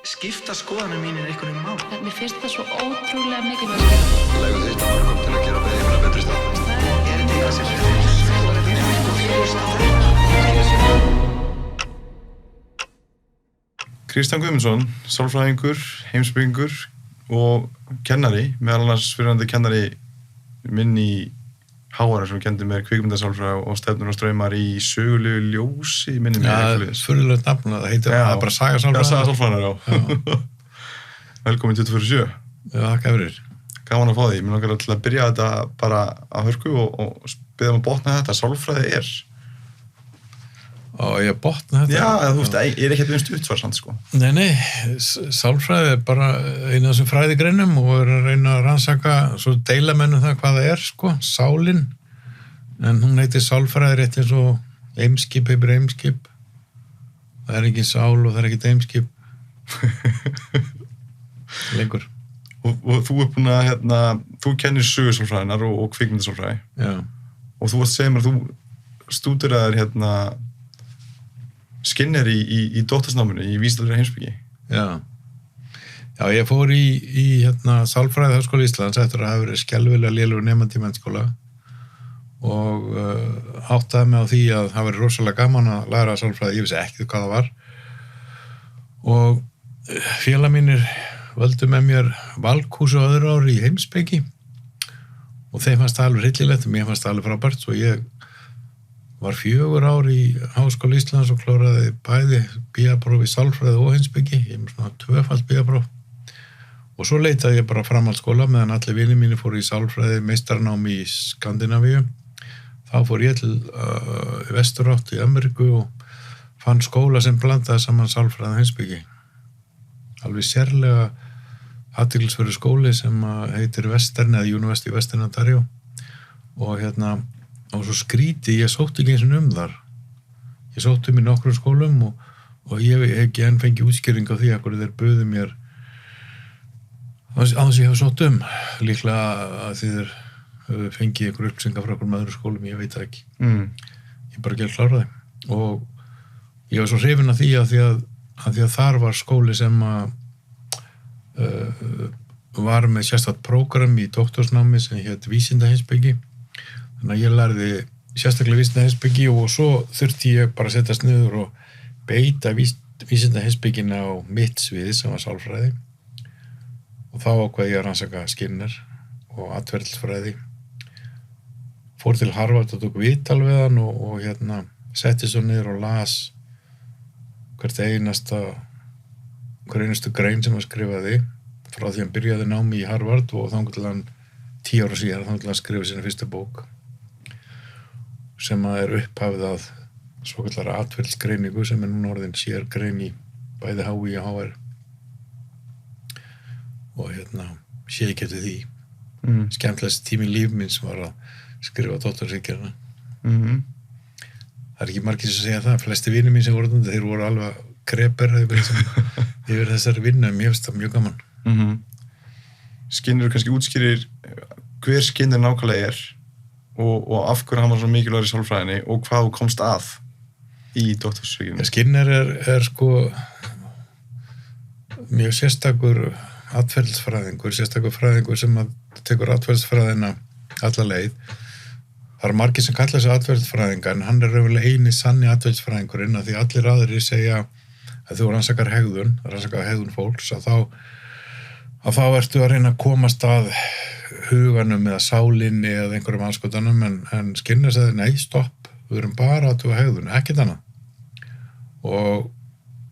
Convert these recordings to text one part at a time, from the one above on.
Skipta skoðanir mínir einhvern mál. Mér finnst það svo ótrúlega mikilvægt. Legðu þitt að mörgum til að gera beðið betri stað. Ég eitthvað sem Kristján Guðmundsson, sálfræðingur, heimspekingur og kennari, meðal annars fyrrverandi kennari minn í HR sem kendi mér kvikmyndasálfræði og stefnur og straumar í sögulegu ljósi minni mér. Já, fyrirlegt nafn, það heitir það bara Saga sálfræðinnar. Já, Saga sálfræðinnar, já. Velkomin 24/7. Já, þakka fyrir. Gaman að fá því. Mér langar til að byrja þetta bara að hörku og spyrja að botna þetta. Sálfræði er. Og ég botna þetta. Já, þú veist, ég er ekkert einst utvarsand, sko. Nei, sálfræði er bara einu af þessum fræðigreinum og er að reyna að rannsaka, svo deila mennum það hvað það er, sko, sálin. En hún heitir sálfræði rétt eins og eimskip hefur eimskip. Það er ekki sál og það er ekki eimskip. Lengur. Og þú er búin að, þú kennir sögusálfræðinar og kvikmyndasálfræði. Já. Og þú varst að segja mér að þú stúderaðir Skinner í dóttorsnáminu í vísindalegri heimspeki. Já. Já, ég fór í Sálfræði Háskóla Íslands eftir að hafa verið skelfilega lélegur nemandi í menntaskóla og áttaði mig á því að það verið rosalega gaman að læra sálfræði, ég vissi ekki hvað það var. Og félagar mínir völdu með mér valkús og öðru ári í heimspeki og þeim fannst það alveg hryllilegt og mér fannst það alveg frábært, svo ég var 4 ár í Háskóla Íslands og kláraði bæði BA-próf í sálfræði og heimspeki, ég með svona 2-falt BA-próf. Og svo leitaði ég bara framhaldsskóla meðan allir vinir mínir fóru í sálfræði meistaranámi í Skandinavíu. Þá fór ég til vesturátt í Ameríku og fann skóla sem blandaði saman sálfræði og heimspeki. Alveg sérlega athyglisverður skóli sem heitir Western eða University of Western Ontario og svo skríti, ég sótti ekki eins og þar. Ég sótti í nokkrum skólum og ég hef ekki enn fengið útskýring á því að þeir buðu mér á þess að ég hef sótt líklega að þeir fengið einhver upplýsingar frá einhverjum öðrum skólum, ég veit það ekki. Ég bara ekki að klára þeim. Og ég var svo hrifinn af því að þar var skóli sem var með sérstakt prógram í doktorsnámi sem hét vísindaheimspeki. Þannig að ég lærði sérstaklega vísindaheimspeki og svo þurfti ég bara að setjast niður og beita vísindaheimspekina á mitt svið sem var sálfræði. Og þá ákvað ég að rannsaka Skinner og atferlisfræði. Fór til Harvard og tók viðtal við hann og setti svo niður og las hver einustu grein sem hann skrifaði frá því hann byrjaði námi í Harvard og þangað til hann 10 ára síðar þangað til hann skrifaði sína fyrsta bók sem er upphafið að svokallara atferlisgreiningu sem er núna orðin sérgrein í bæði HÍ og HR og sé ekki eftir því. Skemmtilegasti tími líf míns var að skrifa doktorsritgerðina. Það er ekki margir sem segja það, flesti vinir mín sem voru þarna, þeir voru alveg kreper yfir þessari vinnu, mér finnst það mjög gaman. Skinner kannski útskýrir hver Skinner nákvæmlega er og af hverju hann var svo mikilvægur í sálfræðinni og hvað þú komst að í doktorsritgerðinni. Skinner er sko mjög sérstakur atferlisfræðingur, sérstakur fræðingur sem tekur atferlisfræðina alla leið. Það eru margir sem kalla þessu atferlisfræðinga en hann er raunverulega eini sanni atferlisfræðingurinn af því allir aðrir segja að þú rannsakar hegðun fólks að þá ertu að reyna að komast að huganum eða sálinni eða einhverjum anskotanum en Skinner sagði nei, stopp, við erum bara að tuga hegðun, ekkert annað.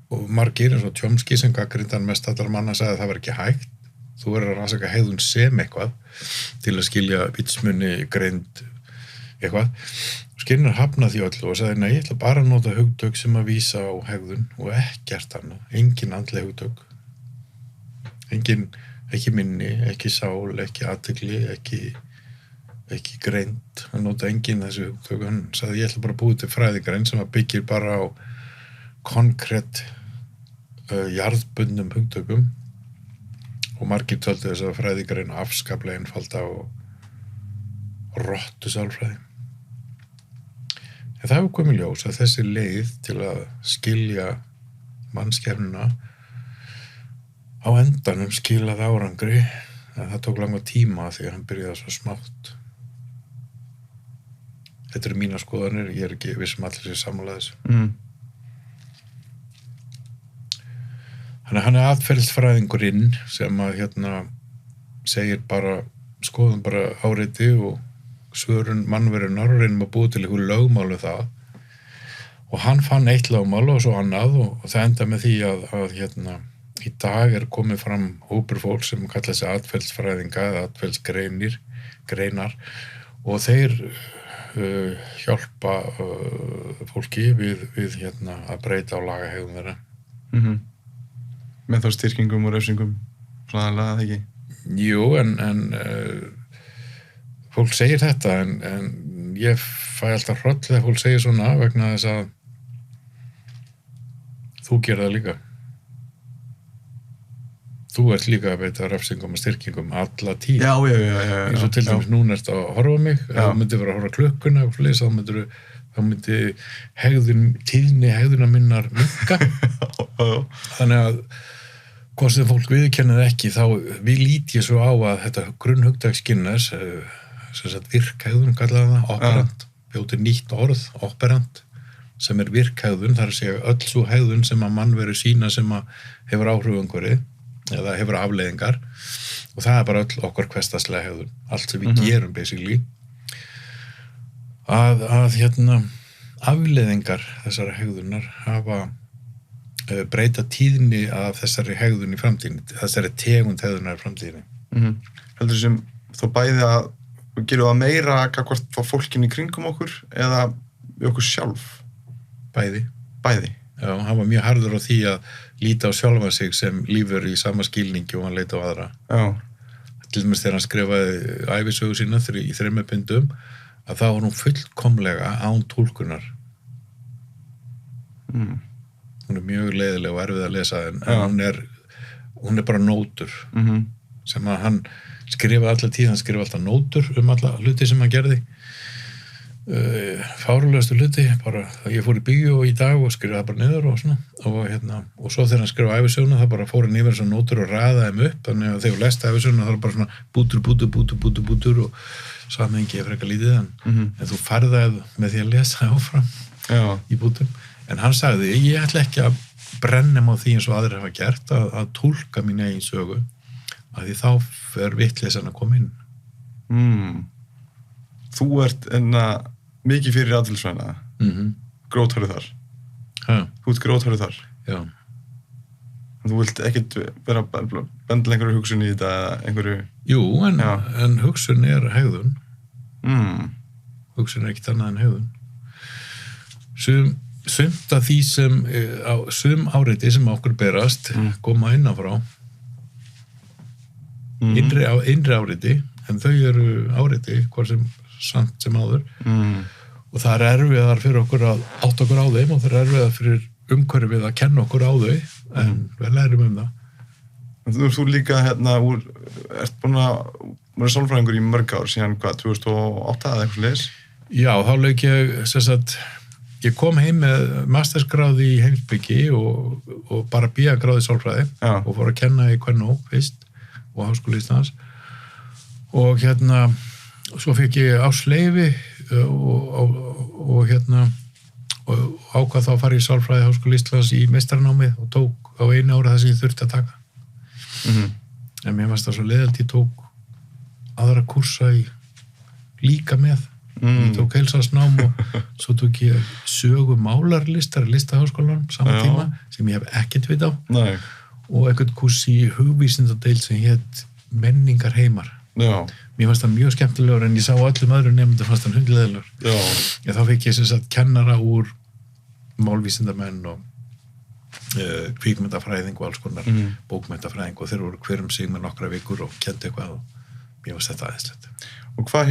Og margir eins og Chomsky sem gagnrýndi hann mest allar manna sagði að það var ekki hægt. Þú verður að rannsaka hegðun sem eitthvað til að skilja vitsmuni, greind, eitthvað. Skinner hafnaði því öllu og sagði nei, ég ætla bara að nota hugtök sem að vísa á hegðun og ekkert annað, engin andleg hugtök. Ekki minni, ekki sál, ekki athygli, ekki greind. Hann nota engin þessu hugtök. Hann sagði ég ætla bara að búið til fræðigrein sem að byggir bara á konkrétt jarðbundnum hugtökum og margir töldu þess að fræðigrein afskaplega einfalda og rottu sálfræði. En það hefur komið ljós að þessi leið til að skilja mannskepnuna á endanum skilaði árangri en það tók langa tíma því að hann byrjaði svo smátt. Þetta eru mínar skoðanir, ég ekki viss allir sér sammála þessu. Þannig að hann atferlisfræðingurinn sem að segir bara, skoðum bara áreiti og svörun mannverunar og reynum að búa til einhver lögmálu það. Og hann fann eitt lögmál og svo annað og það enda með því að í dag komið fram hópur fólk sem kalla sig atferlisfræðinga eða atferlisgreinar og þeir hjálpa fólki við að breyta á lagahegðun þeirra. Með þá styrkingum og refsingum svona aðlega það ekki? Jú, en fólk segir þetta en ég fæ alltaf hroll þegar fólk segir svona vegna þess að þú gerir það líka. Þú ert líka að beita refsingum og styrkingum alla tíð. Já. Eins og til dæmis núna ert að horfa á mig, þá myndir vera að horfa klukkuna og lesa, þá myndi tíðni hegðuna minnar minnka. Þannig að hvort sem fólk viðurkennir ekki, þá við lít ég svo á að þetta grunnhugtak Skinners, sem sagt virkhegðun kallaði það, operant, bjóti nýtt orð, operant, sem virkhegðun, þar að segja öll svo hegðun sem að mannveru sína sem að hefur áhrif umhverfið eða hefur afleiðingar og það bara öll okkar hversdagslega hegðun, allt sem við gerum basically að afleiðingar þessara hegðunar hafa breyta tíðni af þessari hegðun í framtíðinni, þessari tegund hegðunar í framtíðinni. Heldur sem þá bæði að gerum það meira gagnvart frá fólkinu í kringum okkur eða við okkur sjálf? Bæði. Já, hann var mjög harður á því að líta á sjálfan sig sem lífur í sama skilningi og hann leita á aðra. Já. Til dæmis þegar hann skrifaði ævisögu sína í 3 bindum að þá var hún fullkomlega án túlkunar. Hún mjög leiðileg og erfið að lesa en hún bara nótur sem að hann skrifaði alla tíð, hann skrifaði alltaf nótur alla hluti sem hann gerði. Fárulegastu hluti, bara ég fór í bíó í dag og skrifaði bara niður og svona og svo þegar hann skrifaði ævisöguna það bara fór hann yfir þessar nótur og raðaði þeim upp, þannig að þegar þú lest ævisöguna það var bara svona bútur og samhengi er frekar lítið en þú færðaði með því að lesa áfram í bútum. En hann sagði, ég ætla ekki að brenna mig á því eins og aðrir hafa gert að túlka mín eigin sögu að því þá fer vitleysan að koma inn. Þú ert mikið fyrir atferlisfræðina. Gróthærður þar. Þú ert gróthærður þar. Já. Þú vilt ekkert vera bendla einhverju hugsun í þetta eða einhverju... Jú, en hugsun er hegðun. Hugsun er ekkert annað en hegðun. Sumt af því sem sum áreiti sem okkur berast koma innanfrá. Innri áreiti, en þau eru áreiti, hvað sem samt sem áður. Og það er erfiðar fyrir okkur að átta okkur á þeim og það er erfiðar fyrir umhverfið að kenna okkur á þau, en við lærum það. Þú líka ert búin að vera sálfræðingur í mörg ár síðan 2008 eða eitthvað leis? Já, þá lauk ég kom heim með mastersgráði í heimspeki og bara BA-gráði í sálfræði og fór að kenna í KNO fyrst og Háskóli Íslands og svo fekk ég ársleyfi og ákvað þá að fara í sálfræði Háskóli Íslands í meistaranámi og tók á einu ára það sem ég þurfti að taka. En mér fannst það svo leiðilegt, ég tók aðra kursa líka með. Ég tók heilsársnám og svo tók ég sögu málarlistar í Listaháskólanum saman tíma sem ég hef ekkert vit á. Nei. Og einhvern kurs í hugvísindadeild sem hét menningar heimar. Já. Mér fannst það mjög skemmtilegur en ég sá öllum öðrum nemendum fannst það hundleiðilegur. Já. Þá fekk ég sem sagt kennara úr málvísindamenn og kvikmyndafræðing og alls konar bókmyndafræðing og þeir voru hver sig með nokkra vikur og kenndi eitthvað og mér fannst þetta aðeinslegt. Og hvað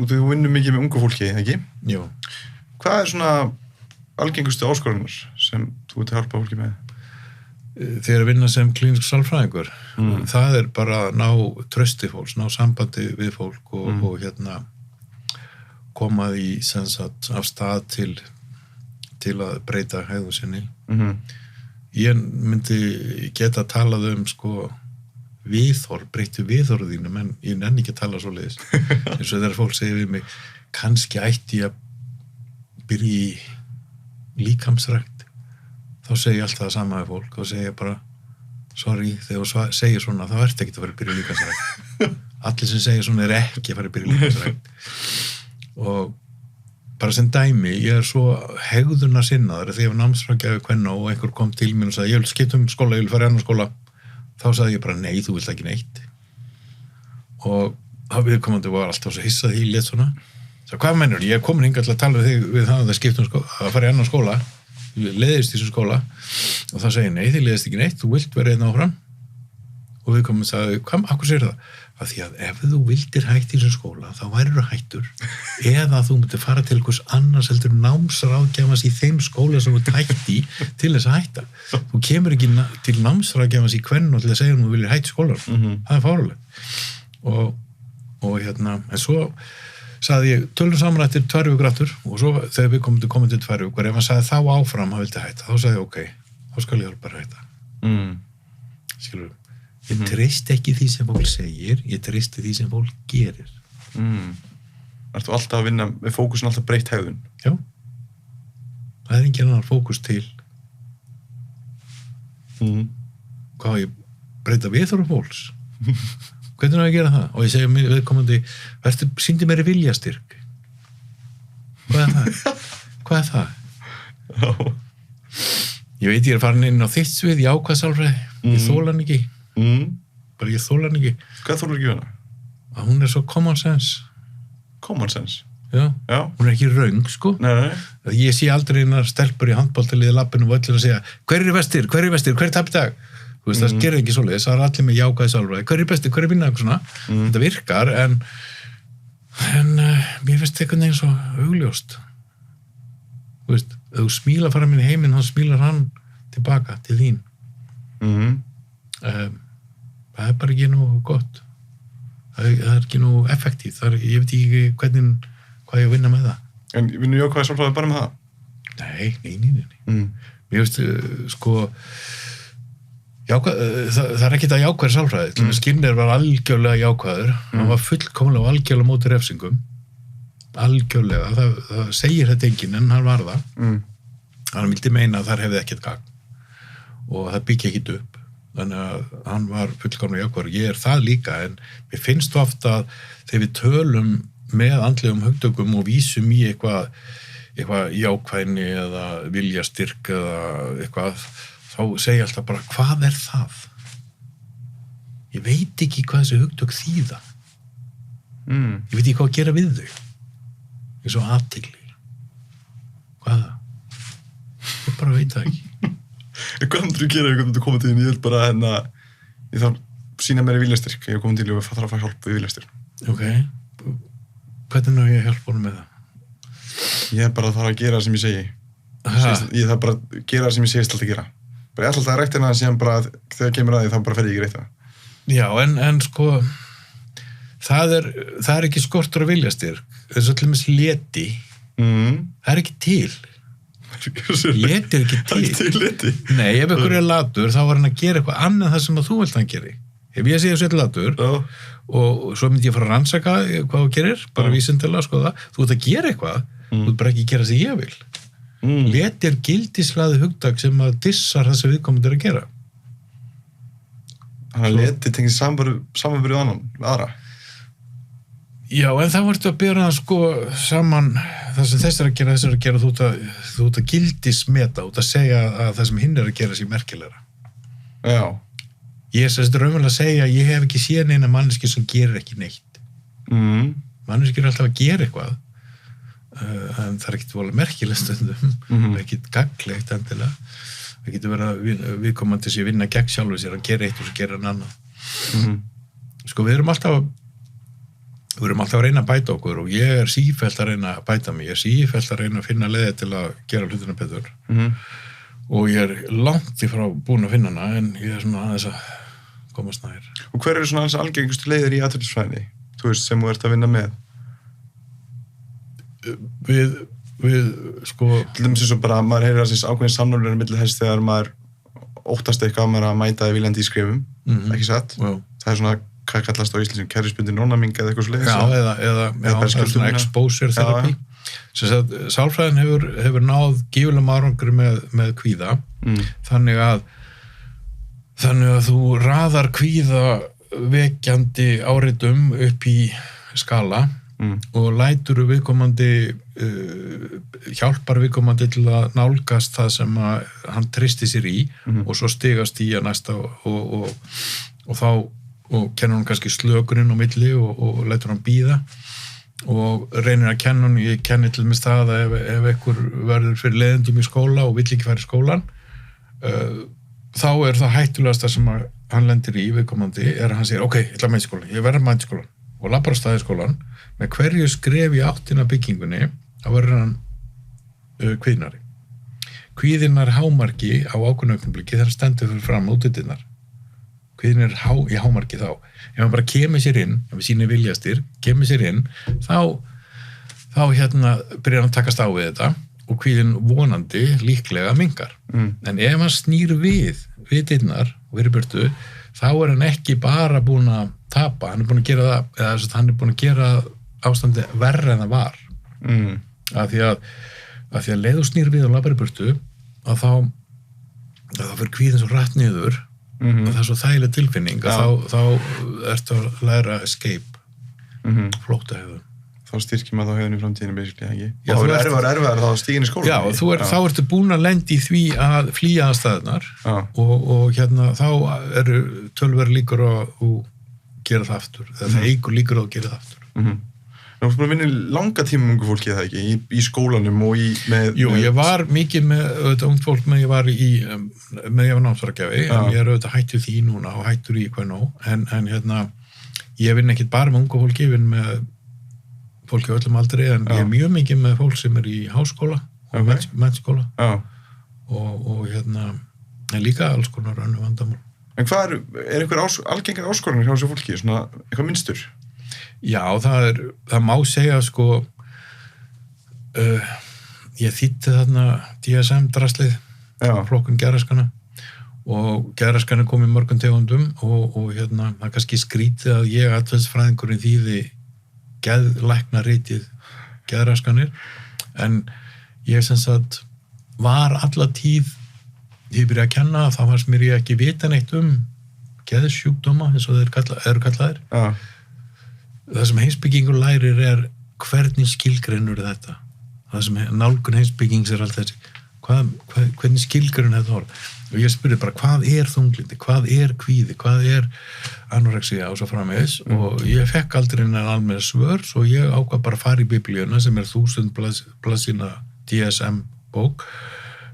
þú vinnur mikið með ungu fólki, ekki? Jú. Hvað er svona algengustu áskoranir sem þú ert að hjálpa fólki með? Þegar að vinna sem klínísk sálfræðingur, það er bara að ná trausti fólks, ná sambandi við fólk og koma því sem sagt af stað til að breyta hegðun sinni. ég myndi geta talað sko breyttu viðhorf þínum, en ég nenni ekki að tala svoleiðis. Eins og þegar fólk segir við mig, kannski ætti ég að byrja í líkamsrækt, þá segi ég alltaf það sama við fólk, þá segi ég bara sorry, þegar þú segir svona, þá ertu ekki að fara að byrja í líkamsrækt. Allir sem segir svona ekki að fara að byrja í líkamsrækt. Og bara sem dæmi, ég svo hegðunarsinnaður þegar ég var námsráðgjafi kvenna og einhver kom til mér og sagði, ég vil skipta skóla, ég vil fara í annan skóla. Þá sagði ég bara, nei, þú vilt ekki neitt. Og viðkomandi var alltaf svo hissað í lét svona. Svo, hvað mennur? Ég komin hingað til að tala við þig við það að skipta að fara í annan skóla. Ég leiðist í þessum skóla. Og þá segi ég, nei, þið leiðist ekki neitt, þú vilt vera einn áfram. Og viðkomandi sagði, akkur segir það? Að því að ef þú vildir hætt í þessum skóla, þá værirðu hættur. Eða þú myndir fara til einhvers annars heldur námsráðgjafans í þeim skóla sem þú hætti til þess að hætta. Þú kemur ekki til námsráðgjafans í kvennu til að segja þú viljir hætt skólar. Það fáralegt. Og en svo sagði ég, tölum saman eftir 2 vikur aftur, og svo þegar við komum til 2 vikur, ef hann sagði þá áfram hann vildi hætta, þá sagði ég, ok, þá skal ég bara hætta. Skilur, ég treysti ekki því sem fólk segir, ég treysti því sem fólk gerir. Ertu alltaf að vinna með fókusin alltaf breytt hegðun? Já. Það engin annar fókus til. Hvað ég breyta viðhorf fólks? Hvernig er að gera það? Og ég segi viðkomandi, sýndi mér viljastyrk. Hvað er það? Hvað er það? Já. Ég veit, ég farin inn á þitt svið, jákvæðsálfræði. Ég þóla hann ekki. Bara ég þóla hann ekki. Hvað þólar ekki hana? Að hún svo common sense. Common sense? Já. Hún ekki röng, sko. Nei. Ég sé aldrei einar stelpur í handboltaliði lappinu og öllur að segja, hver er vestir, hver er tap í dag? Þú veist, það gerir ekki svoleiðis, það allir með jákvæðsálfræði. Hver er bestur, hver er vinna, eitthvað svona. Þetta virkar, en mér finnst einhvern veginn svo augljóst. Þú veist, ef þú smílar fara minn í heiminn, þá smílar hann tilbaka til þín. Það er bara ekki nú gott. Það er ekki nú effektív. Ég veit ekki hvað ég að vinna með það. En vinnur jákvæðsálfræði bara með það? Nei. Mér finnst, sko, það er ekki það jákvæður sálfræði. Skinner var algjörlega jákvæður. Hann var fullkomlega og algjörlega móti refsingum. Algjörlega. Það segir þetta enginn, en hann var það. Hann vildi meina að þar hefði ekkert gagn. Og það byggja ekkert upp. Þannig að hann var fullkomlega jákvæður. Ég er það líka, en mér finnst ofta að þegar við tölum með andlegum hugtökum og vísum í eitthvað jákvæðni eða viljastyrk eða eitthvað, þá segja alltaf bara, hvað er það? Ég veit ekki hvað þessi hugtök þýða. Ég veit ekki hvað að gera við þau. Eins og athygli. Hvað það? Ég bara veit það ekki. Hvað myndir þú gera ef þú komið til þín? Ég vil bara ég þarf að sýna mér viljastyrk. Ég hef komið til og þarf að fá hjálp við viljastyrk. Ok. Hvernig er ég að hjálpa honum með það? Ég er bara að fara að gera það sem ég segi. Ég þarf bara að gera það sem ég segist alltaf að gera. Bara ég ætla alltaf að rækta hérna síðan bara þegar kemur að því þá bara fer ég ekki rækta. Já, en sko það er ekki skortur að viljastyrk. Það er svolítið með leti. Það er ekki til. Leti er ekki til. Það er ekki til leti. Nei, ef ykkur er latur þá var hann að gera eitthvað annað það sem að þú vilt hann geri. Ef ég sé þessu eitthvað latur og svo myndi ég fara að rannsaka hvað þú gerir, bara vísindilega skoða, þú ert að gera eitthvað, þú ert bara ekki að gera sem ég vil. Leti er gildishlaði hugtak sem að dissar það sem viðkomandi er að gera. Þannig að leti tengir samanbyrjuð aðra. Já, en það vartu að bera sko saman það sem þess er að gera, þú ert að gildismeta, þú ert að segja að það sem hinn er að gera sé merkilegra. Já. Ég er sérst raunverulega að segja að ég hef ekki séð neina manneski sem gerir ekki neitt. Manneski er alltaf að gera eitthvað, en það er ekkert volið merkilegt stundum, það er ekkert gagnlegt endilega. Það getur verið að viðkomandi sé vinna gegn sjálfur sér, að gera eitt og svo gera en annað. Sko, við erum alltaf að reyna að bæta okkur og ég er sífellt að reyna að bæta mig, ég er sífellt að reyna að finna leiði til að gera hlutina betur. Og ég er langt í frá búin að finna hana, en ég er svona aðeins að komast nær. Og hver eru svona alls algengustu leiðir í atferlisfræði, þú veist, sem þú ert að vinna með? Við sko... Til dæmis eins og bara, maður heyrir að ákveðin samnáður milli þess þegar maður óttast eitthvað að maður að mæta viljandi í skrifum, ekki satt. Já. Það svona, hvað kallast á íslenskum, kerfisbundin ónæming eða eitthvað svoleiðis. Já, eða það er svona exposure therapy. Sálfræðin hefur náð gífulegum árangri með kvíða, þannig að þú raðar kvíða vekjandi áritum upp í skala og lætur viðkomandi hjálpar viðkomandi til að nálgast það sem að hann tristi sér í og svo stigast í að næsta og þá og kennur hann kannski slökuninn á milli og lætur hann bíða og reynir að kenna hann, ég kenni til mig það að ef einhver verður fyrir leiðendum í skóla og vill ekki fara í skólan þá er það hættulegasta sem hann lendir í viðkomandi er að hann segir, ok, ég ætla að mæta í skólan, ég verður að mæta í skólan og labbar á stað í skólan með hverju skref í áttina byggingunni þá verður hann kvíðnari. Kvíðinnar hámarki á ákveðnu augnablikki þegar hann stendur fyrir fram útidinnar. Kvíðin er í hámarki þá. Ef hann bara kemur sér inn, ef við sýnir viljastir, kemur sér inn, þá byrjar hann að takast á við þetta og kvíðin vonandi líklega minnkar. En ef hann snýr við dyrnar og verið burtu, þá er hann ekki bara búinn að tapa, hann er búinn að gera það, eða hann er búinn að gera ástandi verra en það var. Af því að leið og snýr við og labbar í burtu, að þá fyrir kvíðin svo rætt niður og það er svo þægileg tilfinning að þá ertu að læra escape, flótta hefur. Þá styrkir maður þá hefðin í framtíðinu basically, ekki? Já, þá er erfiðar þá stígin í skóla. Já, þá ertu búin að lenda í því að flýja aðstæðunar og þá eru tölver líkur að gera það aftur, eða það eigur líkur að gera það aftur. Þú ertu búin að vinna langa tíma með ungu fólki, eða ekki? Í skólanum og Jú, ég var mikið með auðvitað ungt fólk með ég var námsráðgjafi, en ég er auðvitað hættur því núna og hættur í hvað nóg, en ég vinn ekkit bara með ungu fólki, ég vinn með fólki á öllum aldri, en ég er mjög mikið með fólk sem er í háskóla og mennskóla og en líka alls konar önnu vandamál. En hvað er einhver algengar áskoranir hjá þessu fólki, svona eitthvað minnstur? Já, það má segja sko ég þýddi þarna DSM-draslið flokkun geðraskana og geðraskanir kom í mörgum tegundum og það er kannski skrítið að ég atferlisfræðingurinn þýði geðlæknaritið geðraskanir en ég sem sagt var alla tíð ég byrjaði að kenna þá fannst mér ég ekki vita neitt geðsjúkdóma eins og þeir eru kallaðir það sem heimsbyggingur lærir er hvernig skilgreinur þetta það sem nálgun heimsbyggings er allt þessi hvernig skilgrein þetta orð og ég spurði bara hvað er þunglyndi, hvað er kvíði, hvað er anorexía og svo framvegis og ég fekk aldrei en almenn svör svo ég ákvað bara að fara í biblíuna sem er 1000 blaðsíðna DSM bók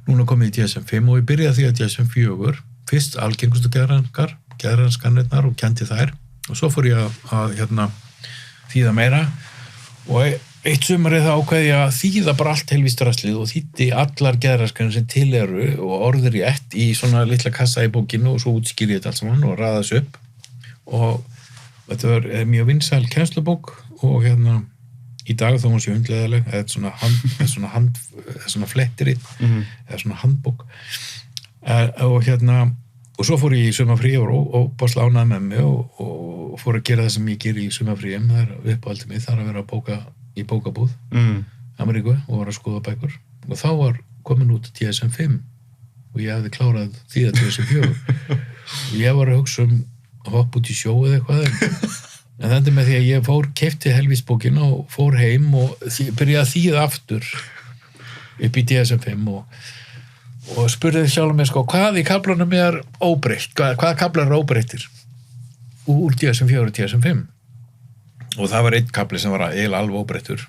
núna komið í DSM-5 og ég byrjaði því að DSM-4 fyrst algengustu geðraskanirnar og kenndi þær og svo fór ég að þýða meira og eitt sumarið þá ákveði ég að þýða bara allt helvísdraslið og þýddi allar geðraskanir sem til eru og orður í ett í svona litla kassa í bókinu og svo útskýri ég þetta allt saman og raða þessu upp og þetta var mjög vinsæl kennslubók og í dag þá hún sé hundleðaleg eða svona flettiri eða svona handbók og svo fór ég í sumarfrí og bara ánægði með mig og fór að gera það sem ég geri í sumarfríum það er uppáhaldið mig, það er að vera að bóka í bókabúð Ameríku og var að skoða bækur og þá var komin út DSM-5 og ég hefði klárað því að DSM-4 og ég var að hugsa að hoppa út í sjó eða eitthvað en þetta með því að ég keypti helvísbókin og fór heim og byrjaði að þýða aftur upp í DSM-5 og spurði sjálf mig sko hvað í kaflanum er óbreytt hvaða kaflar er óbreyttir úr DSM-4 og DSM-5 og það var einn kafli sem var eiginlega alveg óbreyttur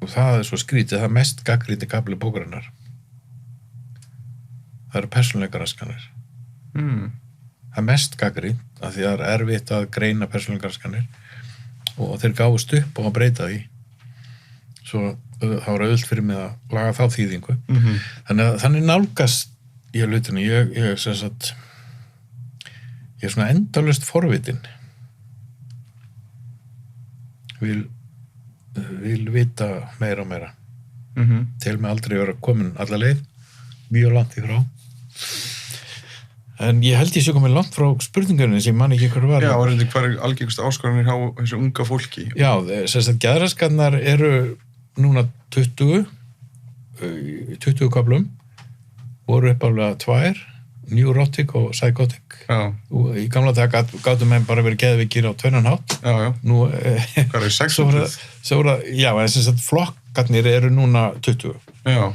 og það er svo skrítið það mest gagnrýndi kafli bókarinnar það eru persónuleikaraskanir það er mest gagnrýnt af því að það er erfitt að greina persónuleikaraskanir og þeir gáfust upp og að breyta því svo það var auðvelt fyrir mig að laga þá þýðingu þannig nálgast ég hlutinu ég er svona endalaust forvitin vil vita meira og meira til mig aldrei vera komin alla leið mjög langt í frá En ég held ég sé komið langt frá spurningunni sem ég man ekki hver var. Já, og reyndi hvað algengust áskoranir hjá þessu unga fólki? Já, sem sagt, geðraskannar eru núna 20 köflum, voru uppálega 2, neurotic og psychotic. Já. Og í gamla dag gátu menn bara verið geðveikir á 2 hátt. Já, já. Nú, Hvað er 600? Já, en sem sagt, flokkarnir eru núna 20. Já.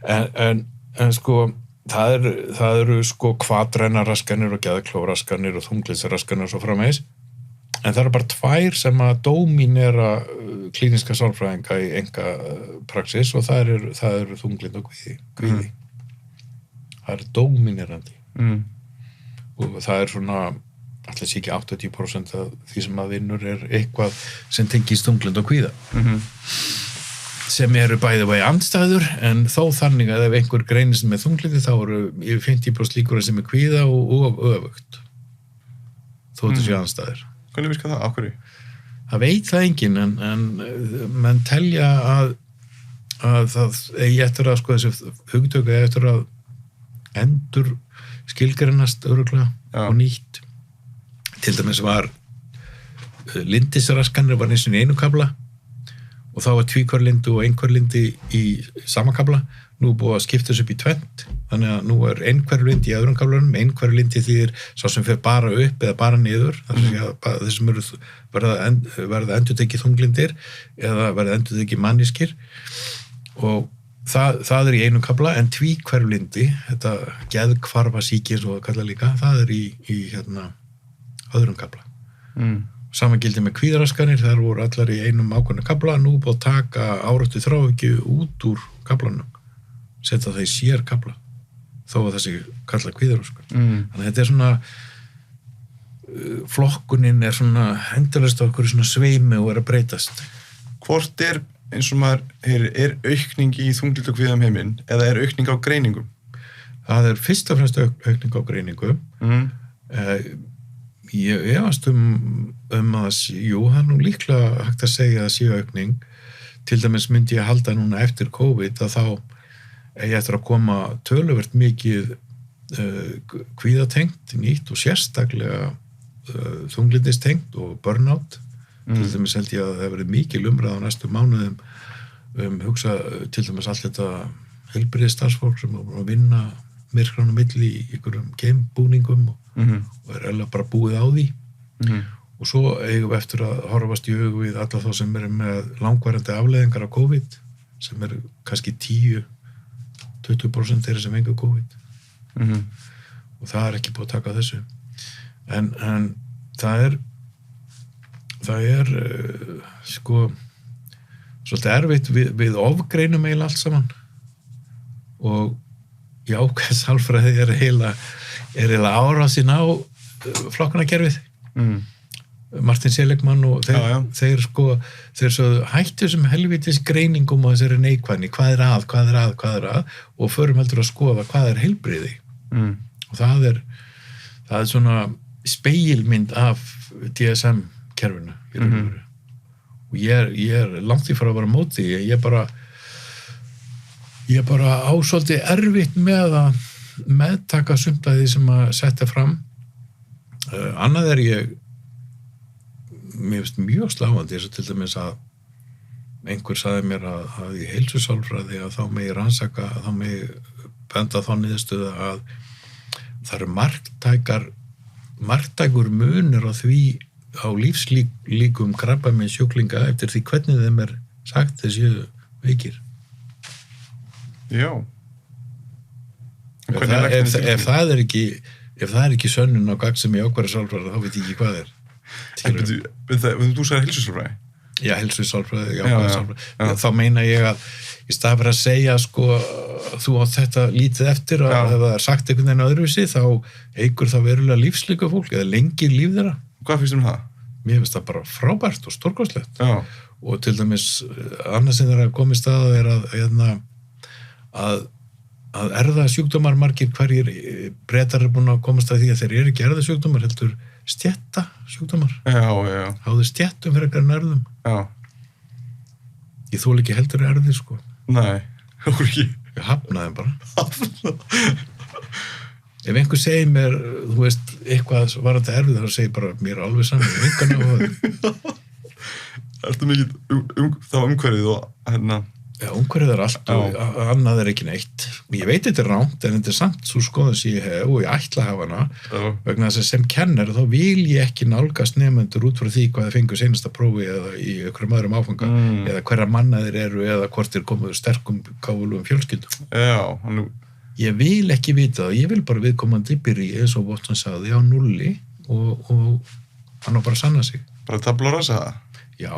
En sko, það eru sko kvatrænaraskanir og geðklóraskanir og þunglitsraskanir og svo framvegis. En það eru bara 2 sem að dóminera klíniska sálfræðinga í enga praxis og það eru þunglind og kvíði. Það er dóminerandi. Og það er svona, allir sé ekki 80% af því sem að vinnur er eitthvað sem tengist þunglind og kvíða. Sem eru bæði vegi andstæður, en þó þannig að ef einhver greinist með þunglindi þá eru yfir 50% líkur sem er kvíða og öfugt. Þó þetta sé andstæður. Hvernig virkar það? Af hverju? Það veit það enginn, en menn telja að það eigi eftir að, sko, þessi hugtök eigi eftir að endur skilgreinast örugglega og nýtt. Til dæmis var lindisraskanir var eins og í einu kafla og þá var tvíkvarlindi og einhverlindi í sama kafla. Nú er búið að skipta þessu upp í 2, þannig að nú er einhverlindi í öðrum kaflanum, einhverlindi þýðir sá sem fer bara upp eða bara niður, þannig að þessum verða endurtekið þunglindir eða verða endurtekið mannískir og það er í einum kafla, en tvíkvarlindi, þetta geðhvarfasýki eins og það kalla líka, það er í öðrum kafla. Sama gildi með kvíðaraskanir, þar voru allar í einum ákveðna kafla, nú búið að taka áráttu þráhyggju út úr kaflanum, setja það í sér kafla, þó að þessi kalla kvíðaraskan. Þannig að þetta er svona, flokkunin er svona endalaust á okkur svona sveimi og er að breytast. Hvort er, eins og maður er aukning í þunglyndi og kvíða heiminn, eða er aukning á greiningum? Það er fyrst og fremst aukning á greiningum. Ég efast að jú, það er nú líklega hægt að segja að séu aukning. Til dæmis myndi ég halda núna eftir COVID að þá eigi eftir að koma töluvert mikið kvíðatengt, nýtt og sérstaklega þunglyndistengt og burnout. Til dæmis held ég að það verið mikil umræða á næstu mánuðum hugsa til dæmis allt þetta heilbrigðisstarfsfólk sem er að vinna myrkran á milli í einhverjum geimbúningum og er eiginlega bara búið á því. Og svo eigum við eftir að horfast í augu við alla þá sem eru með langvarandi afleiðingar af COVID, sem eru kannski 10-20% þeirra sem engu COVID. Og það er ekki búið að taka þessu. En það er sko svolítið erfitt við ofgreinum eiginlega allt saman og jákvæðsálfræði er eiginlega árásin á flokkunarkerfið. Martin Seligman og þeir svo hættu sem helvitis greiningum á þessari neikvæðni, hvað er að og förum heldur að skoða hvað er heilbrigði. Og það er svona spegilmynd af DSM-kerfinu í raun og veru. Og ég er langt í frá að vera móti, ég bara á svolítið erfitt með að meðtaka sumt af því sem að setja fram. Annað er mér finnst mjög sláandi eins og til dæmis að einhver sagði mér að í heilsusálfræði að þá megi rannsaka, að þá megi benda þá niðurstöðu að það eru marktækur munur á því á lífslíkum krabbamein sjúklinga eftir því hvernig þeim er sagt þessi veikir. Já. Ef það er ekki sönnun á gagn sem í ákvæða sálfræði, þá veit ég ekki hvað er. Þú sagði heilsusálfræði? Já, heilsusálfræði, ákvæða sálfræði. Þá meina ég að í stað fyrir að segja, sko, þú átt þetta lítið eftir og ef það er sagt einhvern veginn öðruvísi, þá eykur það verulega lífslíka fólk eða lengir líf þeirra. Hvað finnst það? Mér finnst það bara frábært og stórkostlegt. Og til dæmis, annars sem þeirra komist að er að erfðasjúkdómar margir hverjir Bretar eru búin að komast að því að þeir eru ekki erfðasjúkdómar, heldur stéttasjúkdómar. Háður stéttum fyrir ekkert erfðum. Ég þoli ekki heldur erfðir, sko. Nei, okkur ekki. Ég hafnaði bara. ef einhver segir mér, þú veist, eitthvað var þetta erfið, þá segir bara, mér er alveg saman, engan á það. Ertu mikið þá umhverfið og hérna... Já, umhverfið er allt og annað er ekki neitt. Ég veit þetta er rangt, en þetta er samt svo skoðun sem ég hef og ég ætla að hafa hana, vegna þess að sem kennar þá vil ég ekki nálgast nemendur út frá því hvað þeir fengu seinasta prófi eða í einhverjum öðrum áfanga, eða hverra manna þeir eru eða hvort þeir komuðu sterkum gáfulugum fjölskyldum. Já, hann... Ég vil ekki vita það, ég vil bara viðkomandi byrja eins og Watson sagði á 0 og hann á bara að sanna sig. Bara tabla rasa það? Já,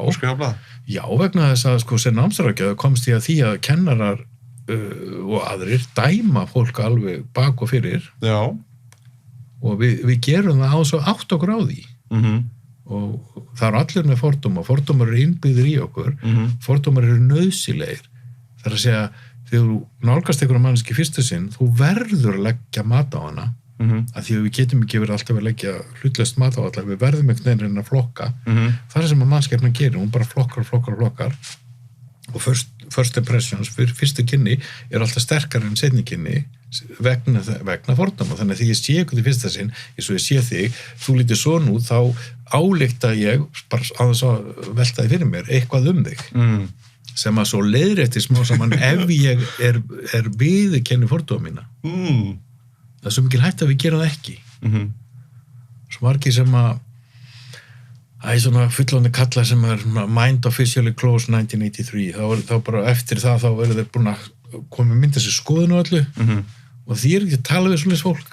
já, vegna þess að sko sem námsráðgjafi komst ég að því að kennarar og aðrir dæma fólk alveg bak og fyrir. Já. Og við gerum það á svo átt okkur á því. Og það eru allir með fordómar eru innbyggðir í okkur, fordómar eru nauðsynlegir. Það er að segja, þegar þú nálgast einhverja manneski fyrstu sinn, þú verður að leggja mat á hana, að því að við getum ekki verið alltaf að leggja hlutlaust mat á allar, við verðum einhvern veginn að flokka. Það er sem að mannskepnan gerir, hún bara flokkar og first impressions, fyrstu kynni er alltaf sterkari en seinni kynni vegna fordóma, þannig að því ég sé eitthvað í fyrsta sinn, eins og ég sé þig, þú lítir svona út, þá álykta ég bara aðeins að velta þig fyrir mér eitthvað þig. Sem að svo leiðrétti smá saman ef ég er viðurkenni fordóma mína. Það er svo mikil hægt að við gera það ekki. Svo margir sem að svona fullorðnir kallar sem er Mind Officially Closed 1983, þá bara eftir það þá eru þeir búin að koma að mynda sér skoðun og öllu og því er ekki að tala við svoleiðis fólk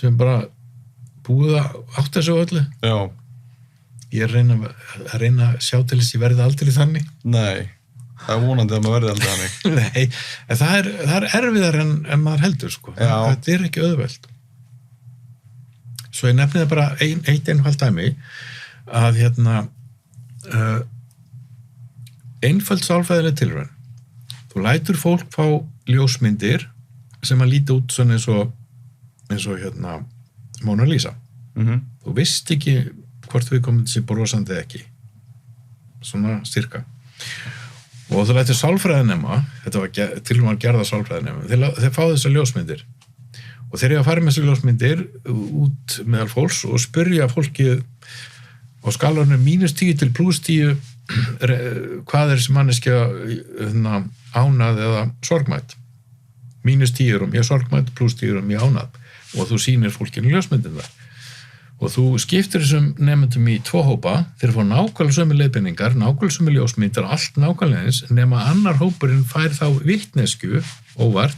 sem er bara búið að átta sig á öllu. Já. Ég er að reyna að sjá til þess að ég verði aldrei þannig. Nei, það er vonandi að maður verði aldrei þannig. Nei, en það er erfiðar en maður heldur, sko. Þetta er ekki auðvelt. Svo ég nefni það bara eitt einfalt dæmi að einföld sálfræðileg tilraun. Þú lætur fólk fá ljósmyndir sem að líta út svona eins og Mona Lisa. Þú veist ekki hvort við komum þessi brosandi ekki. Svona styrka. Og þú lætur sálfræðinema, þetta var tilum að gerða sálfræðinema, þeir fá þessar ljósmyndir. Og þeir eru að fara með þessar ljósmyndir út meðal fólks og spyrja fólkið á skalanum -10 til +10 hvað er þessi manneskja ánað eða sorgmætt. -10 er mjög sorgmætt, +10 er mjög ánað. Og þú sýnir fólkinu ljósmyndin þar. Og þú skiptir þessum nemendum í 2 hópa, þeir fá nákvæmlega sömu leiðbeiningar, nákvæmlega sömu ljósmyndir, allt nákvæmlega eins, nema annar hópurinn fær þá vitnesku, óvart,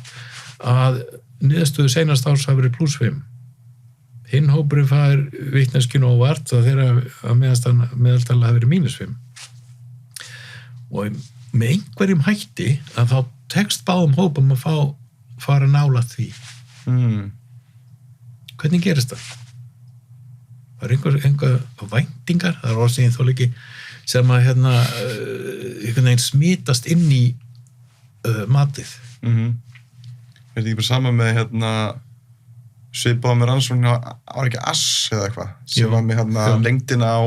að niðurstöðu seinast árs hafi verið +5. Hinn hópurinn fær vitneskinu óvart að þeirra að meðaltala hafi verið -5. Og með einhverjum hætti að þá tekst báðum hópum að fara nála því. Hvernig gerist það? Það er einhver væntingar, það er orðsegin þó líki, sem að einhvern veginn smitast inn í matið. Er þetta ekki bara sama með svipað með rannsókn á ekki ass eða eitthvað, sem var með lengdina á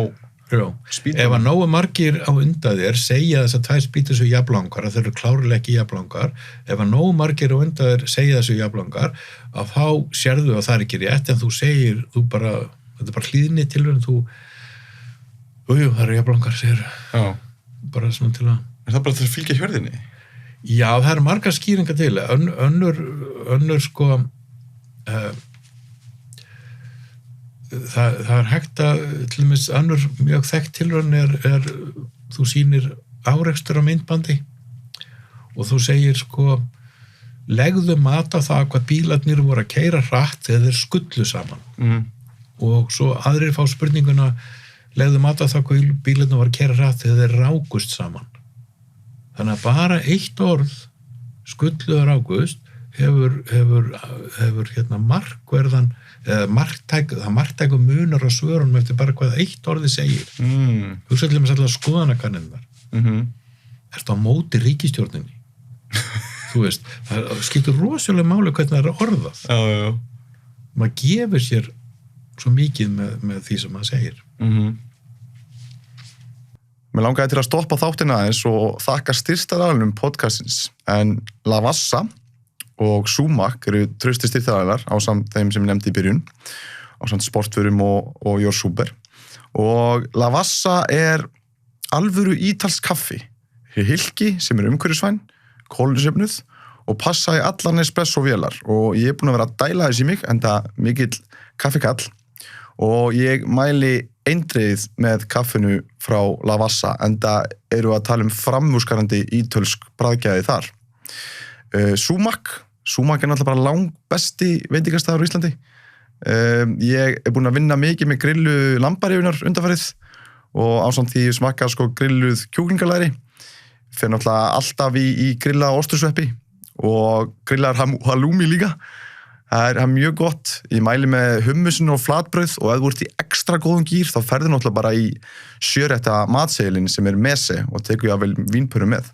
spýtum? Ef að nógu margir á undan þér segja þess að 2 spýtur svo jafnlangar, að þeir eru klárlega ekki jafnlangar, ef að nógu margir á undan þér segja þessu jafnlangar, að þá sérðu að það er ekki rétt, en þú segir, þetta er bara hlýðni tilvæg, það eru jafnlangar, segir. Já. Bara svona til að... Er það bara til að fylgja hjörðinni? Já, það eru margar skýringar til. Önnur sko... Það er hægt að, til dæmis, önnur mjög þekkt tilraun er þú sýnir árekstur á myndbandi og þú segir sko legðu mat á það hvað bílarnir voru að keyra hratt þegar þeir skullu saman. Og svo aðrir fá spurninguna legðu mat á það hvað bílarnir voru að keyra hratt þegar þeir rákust saman. Þannig að bara eitt orð skullu og rákust hefur markverðan eða marktæku munar á svörunum eftir bara hvað eitt orði segir. Þú sætlir með allar skoðanakanninnar. Ertu á móti ríkisstjórninni? Þú veist, það skiptir rosalega máli hvernig það er orðað. Já. Maður gefur sér svo mikið með því sem maður segir. Mér langaði til að stoppa þáttina aðeins og þakka styrstaraðalunum podcastins, en Lavazza og Sumac eru trausti styrktaraðilar á samt þeim sem ég nefndi í byrjun, á samt Sportförum og Your Super. Og Lavazza er alvöru ítalsk kaffi. Hilki sem er umhverfisvæn, kolefnisjöfnuð og passa í allar Nespresso-vélar. Og ég er búinn að vera að dæla þess í mig, enda mikill kaffikall. Og ég mæli eindregið með kaffinu frá Lavazza, enda eru að tala framúrskarandi ítölsk bragðgæði þar. Sumac er náttúrulega bara langbesti veitingastæður á Íslandi. Ég er búinn að vinna mikið með grillu lambarífunar undanfarið og ásamt því smakka grilluð kjúklingalæri. Fer náttúrulega alltaf í grilla ostursveppi og grillar halloumi líka. Það er mjög gott. Ég mæli með hummusin og flatbrauð og ef þú ert í ekstra góðum gír þá ferðu náttúrulega bara í 7-rétta matseðilinn sem er mese og tekur ég vel vínpöru með.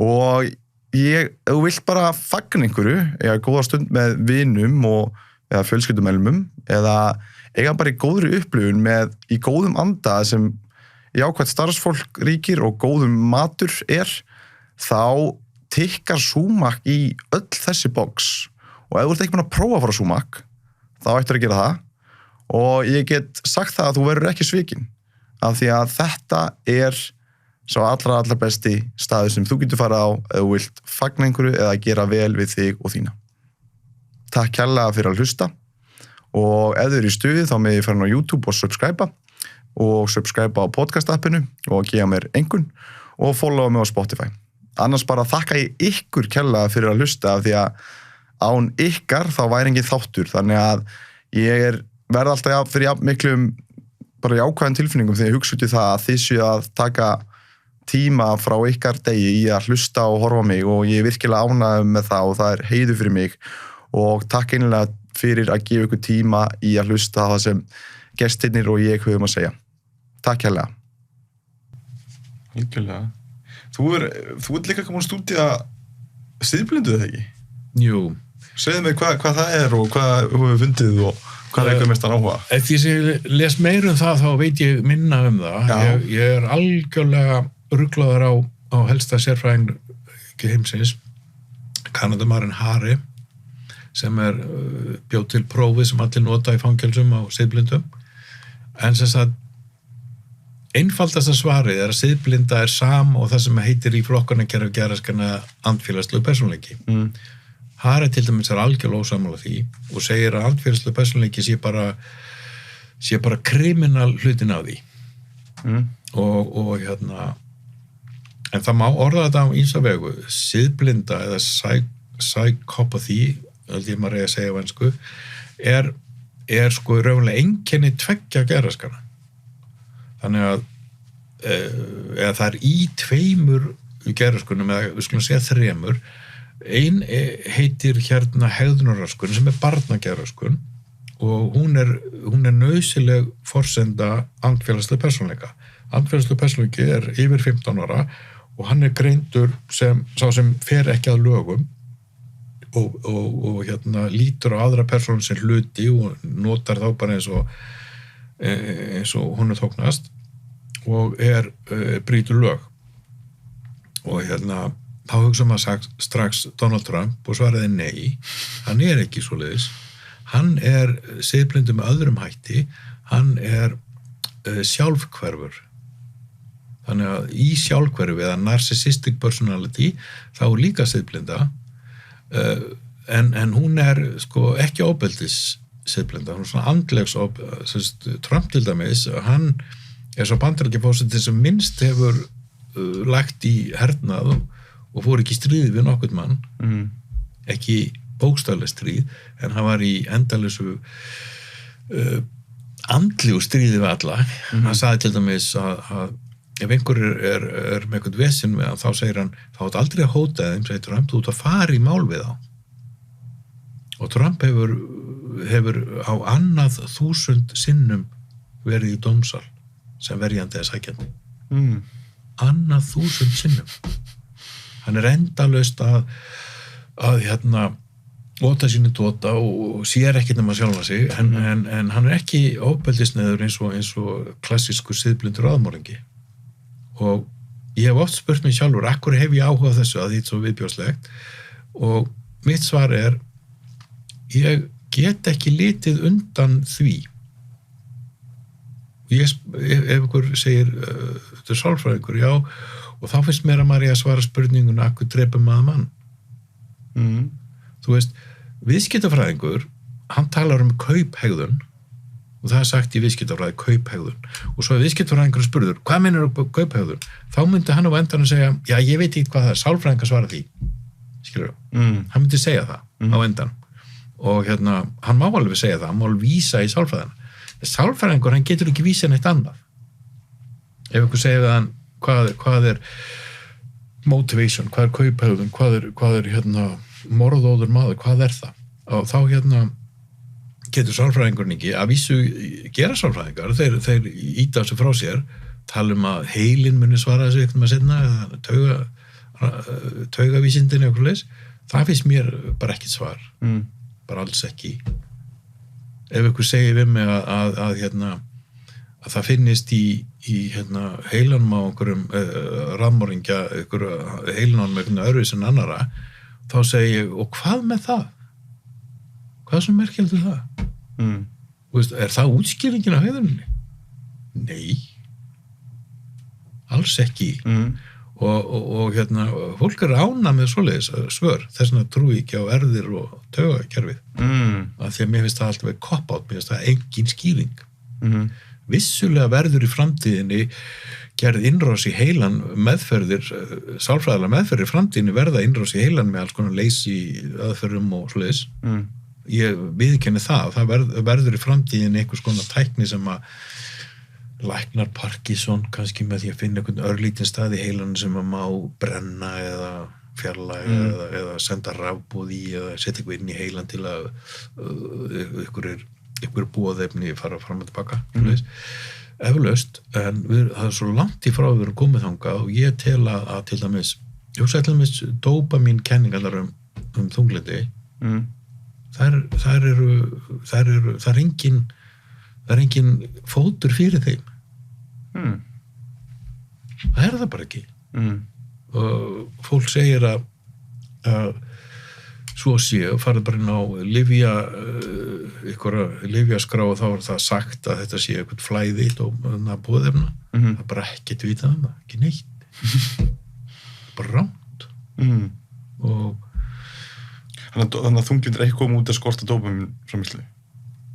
Og ef þú vilt bara fagna einhverju, eiga góða stund með vinum eða fjölskyldumeðlimum eða eiga bara í góðri upplifun í góðum anda sem jákvætt starfsfólk ríkir og góðum matur þá tikkar Sumac í öll þessi box. Og ef þú ert ekki búin að prófa frá Sumac, þá ættir að gera það og ég get sagt það að þú verður ekki svikinn af því að þetta er sá allra besti staður sem þú getur farið á ef þú vilt fagna einhverju eða gera vel við þig og þína. Takk kærlega fyrir að hlusta og ef þið eru í stuði þá með ég fara á YouTube og subscribe á podcast-appinu og gefa mér einhvern og followa mig á Spotify. Annars bara þakka ég ykkur kærlega fyrir að hlusta af því að án ykkar þá væri engin þáttur þannig að ég verð alltaf fyrir miklum bara jákvæðum tilfinningum þegar ég hugsa út í það að þið séu að taka tíma frá ykkar degi í að hlusta og horfa mig og ég er virkilega ánægður með það og það er heiður fyrir mig og takk einlega fyrir að gefa ykkur tíma í að hlusta það sem gestirnir og ég höfum að segja. Takk hérlega. Algjörlega. Þú ert líka komin að stúdía siðblindu eða ekki? Jú. Segðu mig hvað það er og hvað þú hefur fundið og hvað er mestan áhuga? Eftir því sem ég les meir það þá veit ég minna það. Ég er algjörlega ruglaður á helsta sérfræðing heimsins, Kanadamarinn Hare, sem bjóð til prófið sem allir nota í fangelsum á siðblindum. En sem sagt, einfaldasta svarið að siðblinda sam og það sem heitir í flokkunarkerfi geðraskana andfélagslegu persónuleiki. Hare til dæmis algjörlega ósammála því og segir að andfélagslegu persónuleiki sé bara kriminal hlutin af því. Og en það má orða þetta á ýmsa vegu. Siðblinda eða psychopathy, held ég maður að segja á ensku, er raunverulega einkenni tveggja geðraskana. Þannig að það er í 2 geðraskunum, eða við skulum segja 3. Ein heitir hegðunarraskun sem barnageðraskun og hún er nauðsynleg forsenda andfélagslega persónuleika. Andfélagslega persónuleiki er yfir 15 ára og hann er greindur sem sá sem fer ekki að lögum og lítur á aðra persónu sem hluti og notar þá bara eins og hún þóknast og brýtur lög. Og þá hugsa maður strax Donald Trump og svaraði nei, hann er ekki svoleiðis. Hann er siðblindur með öðrum hætti, hann er sjálfhverfur. Þannig að í sjálfhverfi eða narcissistic personality þá er líka siðblinda en hún er ekki ofbeldis siðblinda, hún er svona andlegs Trump til dæmis, hann er svo Bandaríkjaforseti sem minnst hefur lagt í hernað og fór ekki í stríð við nokkurn mann, ekki bókstaflega stríð, en hann var í endalausu andlegu stríði við alla. Hann sagði til dæmis að ef einhver er með eitthvað vesinn við hann, þá segir hann, þá átt aldrei að hóta þeim, segir Trump, þú ert að fara í mál við þá. Og Trump hefur á annað 1000 sinnum verið í dómsal sem verjandi eða sækjandi. Annað 1000 sinnum. Hann er endalaust að óta sínu tóta og sér ekkert nema sjálfa sig, en hann er ekki ofbeldisneður eins og klassískur siðblindur aðmorðingi. Og ég hef oft spurt mig sjálfur, akkur hef ég áhuga á þessu að því svo viðbjóðslegt og mitt svar ég get ekki litið undan því. Ef ykkur segir þetta sálfræðingur, já, og þá finnst mér að maður að svara spurningun akkur drepur maður mann. Þú veist, viðskiptafræðingur, hann talar kauphegðun og það sagt í viðskiptafræði kauphegðun og svo viðskiptafræðingur spurður, hvað meinarðu kauphegðun? Þá myndi hann á endanum segja, já, ég veit ekki hvað það sálfræðingar svara því. Skilur hann myndi segja það á endanum og hann má alveg segja það, hann má alveg vísa í sálfræðina. Sálfræðingur, hann getur ekki vísa neitt annað. Ef ykkur segir við hann hvað motivation, hvað kauphegðun, hvað morðóður maður, hvað það? Og þá getur sálfræðingurinn ekki, að vísu gera sálfræðingar, þeir íta þessu frá sér, tala að heilinn muni svara þessu eitthvað með seinna, eða taugavísindin eða eitthvað leys, það finnst mér bara ekkert svar, bara alls ekki. Ef ykkur segir við mig að það finnist í heilanum á einhverjum raðmorðingja, heilanum með einhvern öðru sem annara, þá segi ég, og hvað með það? Hvað sem merkilegt það? Veist, það útskýringin á hegðuninni? Nei. Alls ekki. Og fólk ánað með svoleiðis svör, þess vegna trúi ekki á erfðir og taugakerfið. Af því að mér finnst það alltaf verið cop-out, mér finnst það engin skýring. Vissulega verður í framtíðinni gerð innrás í heilan meðferðir, sálfræðilega meðferðir í framtíðinni verða innrás í heilan með alls konar leysi aðferðum og svoleiðis. Ég viðurkenni það verður í framtíðinni einhvers konar tækni sem að læknar Parkinson kannski með því að finna einhvern örlítinn stað í heilanum sem að má brenna eða fjarlæga eða senda rafboð í eða setja eitthvað inn í heilan til að einhver boðefni fara fram og tilbaka. Eflaust, en það svo langt í frá við erum komið þangað og ég tel að til dæmis, ég hugsa til dæmis dópamín kenningar þunglyndi, það er engin fótur fyrir þeim. Það það bara ekki. Og fólk segir að svo sé og farið bara inn á lyfjaskrá og þá það sagt að þetta sé eitthvað flæði og boðefna. Það er bara ekkert vitað það, ekki neitt. Bara ránt. Og þannig að þunglynd ekki koma út að skorta dópamin framleiðslu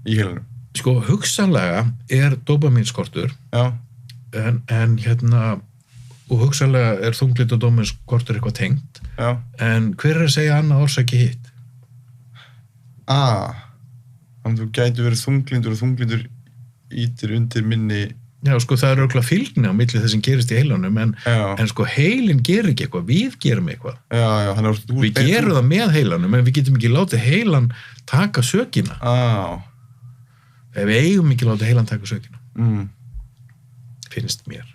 í heilanum. Sko, hugsanlega dópaminskortur, en og hugsanlega þunglynd og dópaminskortur eitthvað tengt, en hver að segja annað orsaki hitt? Þannig að þú gæti verið þunglyndur og þunglindur ítir undir minni. Já, sko, það örugglega fylgni á milli þess sem gerist í heilanum, en sko, heilin gerir ekki eitthvað, við gerum eitthvað. Við gerum það með heilanum, en við getum ekki látið heilan taka sökina. Ef við eigum ekki látið heilan taka sökina. Finnst mér.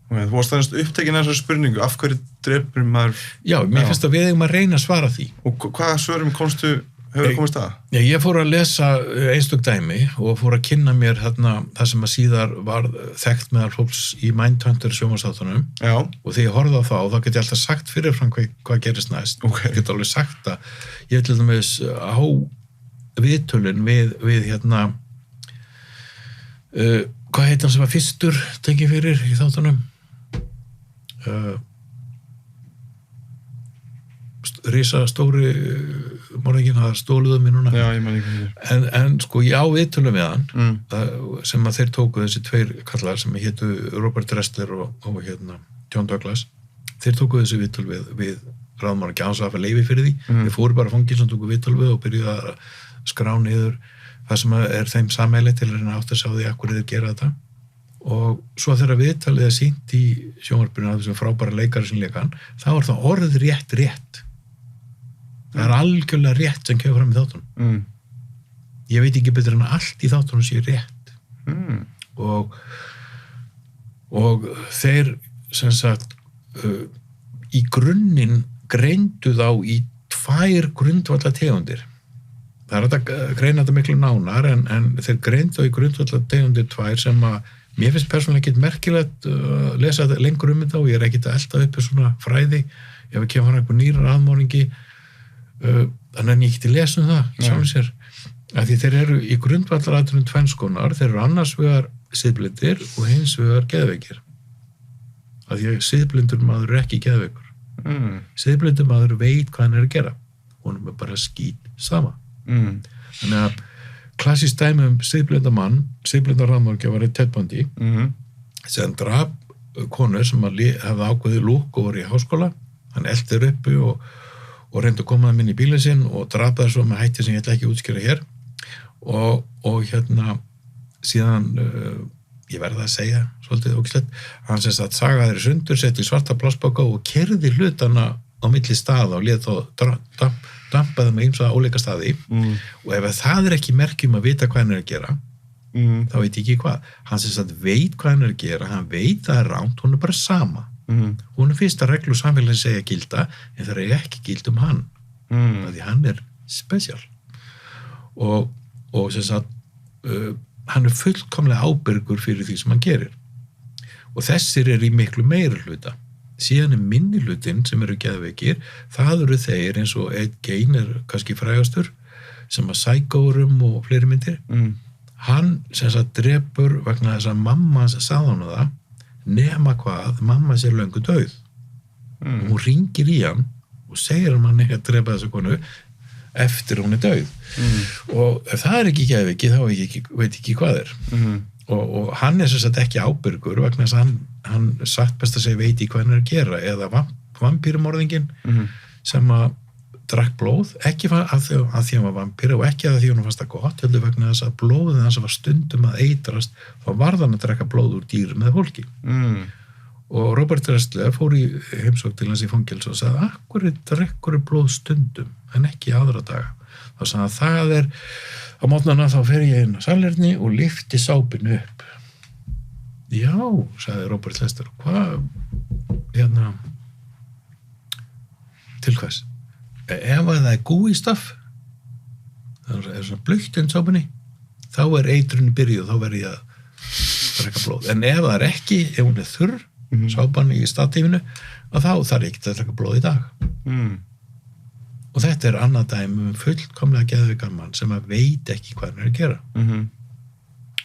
Þú varst aðeins upptekin af þessari spurningu, af hverju drepur maður? Já, mér finnst að við eigum að reyna að svara því. Og hvaða svörum hefur komist að? Já, ég fór að lesa einstök dæmi og fór að kynna mér það sem að síðar var þekkt meðal fólks í Mindhunter sjónvarpsþáttunum. Og þegar ég horfði á þá get ég alltaf sagt fyrirfram hvað gerist næst. Ég get alveg sagt að ég til dæmis á viðtölun við hvað heit hann sem var fyrstur tengi fyrir í þáttunum? Risastóri morðinginn, það stóluðu mér núna. Já, ég man ekki. En sko, ég á viðtölum við hann sem að þeir tóku þessi tveir kallar sem hétu Robert Ressler og John Douglas. Þeir tóku þessi viðtöl við ráðmorðingja án svo að fá leyfi fyrir því. Þeir fóru bara fangir sem tóku viðtöl við og byrjuðu að skrá niður það sem er þeim sameiginlegt til að reyna átt að sjá því að hverju þeir gera þetta. Og svo þegar viðtalið sýnt í sjónvarpinu af þessum frábæra leikari sem leika hann, þá það orðið rétt. Það er algjörlega rétt sem kemur fram í þáttunum. Ég veit ekki betur en að allt í þáttunum sé rétt. Og þeir sem sagt í grunninn greindu þá í 2 grundvallategundir. Það er að greina þetta miklu nánar en þeir greindu þá í grundvallategundir 2 sem að mér finnst persónulega ekkert merkilegt að lesa lengur þetta og ég er ekkert að elta upp svona fræði ef við kemur einhver nýr raðmorðingi þannig að ég ekki lesa það sjálfum sér, að því þeir eru í grundvallaratriðum tvennskonar, þeir eru annars vegar siðblindir og hins vegar geðveikir, að því að siðblindur maður er ekki geðveikur. Siðblindur maður veit hvað hann er að gera, honum er bara skít sama. Þannig að klassískt dæmi siðblinda mann, siðblinda rafmorgja var Ted Bundy, sem drap konu sem hefði ákveðið lúk og voru í háskóla, hann eldir uppi og reyndi að koma þeim inn í bílinn sinn og drapaði svo með hætti sem ég ætla ekki að útskýra hér og síðan ég verða að segja svolítið ógislegt, hann sem sagt sagaði þeir sundur, setti svarta plastbóka og kerði hlutana á milli staða og lét þá dampaði með ýmsa óleika staði og ef það er ekki merkjum að vita hvað hann er að gera þá veit ég ekki hvað. Hann sem sagt veit hvað hann er að gera, hann veit það er ránt, hún er bara sama. Hún er fyrsta reglu samfélagin segja gilda, en það er ekki gild hann. Því hann er spesial. Og sem sagt, hann er fullkomlega ábyrgur fyrir því sem hann gerir. Og þessir er í miklu meira hluta. Síðan er minni hlutin sem eru geðveikir, það eru þeir eins og Ed Gein er kannski frægastur, sem að Psycho-rum og fleiri myndir. Hann sem sagt drepur vegna þess að mamma sagði hann það, nema hvað, mamma sé löngu dauð. Og hún ringir í hann og segir hann ekki að drepa þessu konu eftir hún er dauð. Og ef það er ekki geðveiki, þá veit ekki hvað er. Og hann er sem sagt ekki ábyrgur vegna þess að hann satt best að segja veit í hvað hann er að gera, eða vampírumorðingin sem að drakk blóð, ekki af því að hann var vampíra og ekki af því að hann fannst það gott, heldur vegna þess að blóðið hans var stundum að eitrast, þá varð hann að drekka blóð úr dýrum með fólki. Og Robert Ressler fór í heimsókn til hans í fangelsi og sagði, akkur drekkur blóð stundum, en ekki aðra daga. Þá sagði hann, það er á mótnana þá fer ég inn á salerni og lyfti sápinu upp. Já, sagði Robert Ressler, hvað, til hvers? Ef það er gúi staff, það er svona blökt enn sápunni, þá er eitrunni byrjuð og þá verður ég að drekka blóð. En ef það er ekki, ef hún er þurr, sápan í statífinu, þá þarf ekki að drekka blóð í dag. Og þetta er annað dæmi fullkomlega geðveikan mann sem að veit ekki hvað hann er að gera.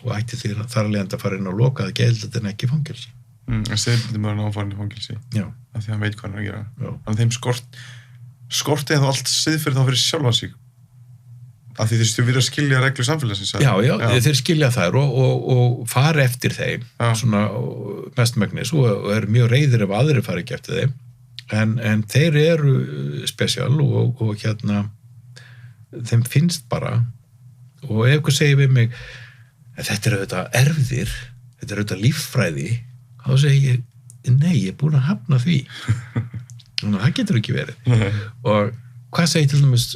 Og ætti því þar alveg að fara inn og loka að geðld en ekki fangelsi. Það segir maður náfarin í fangelsi. Já. Af því að hann veit hvað hann er að gera. Þannig að þeim skorti þá allt siðferði þá fyrir sjálfa sig. Af því þeir verið að skilja reglu samfélagsins. Já, þeir skilja þær og fara eftir þeim, svona mestmegnis og er mjög reiðir ef aðrir fara ekki eftir þeim. En þeir eru spesial og þeim finnst bara, og ef eitthvað segir við mig að þetta er auðvitað erfðir, þetta er auðvitað líffræði, þá segir ég, nei, ég er búin að hafna því. Þannig að það getur ekki verið. Og hvað segir til dæmis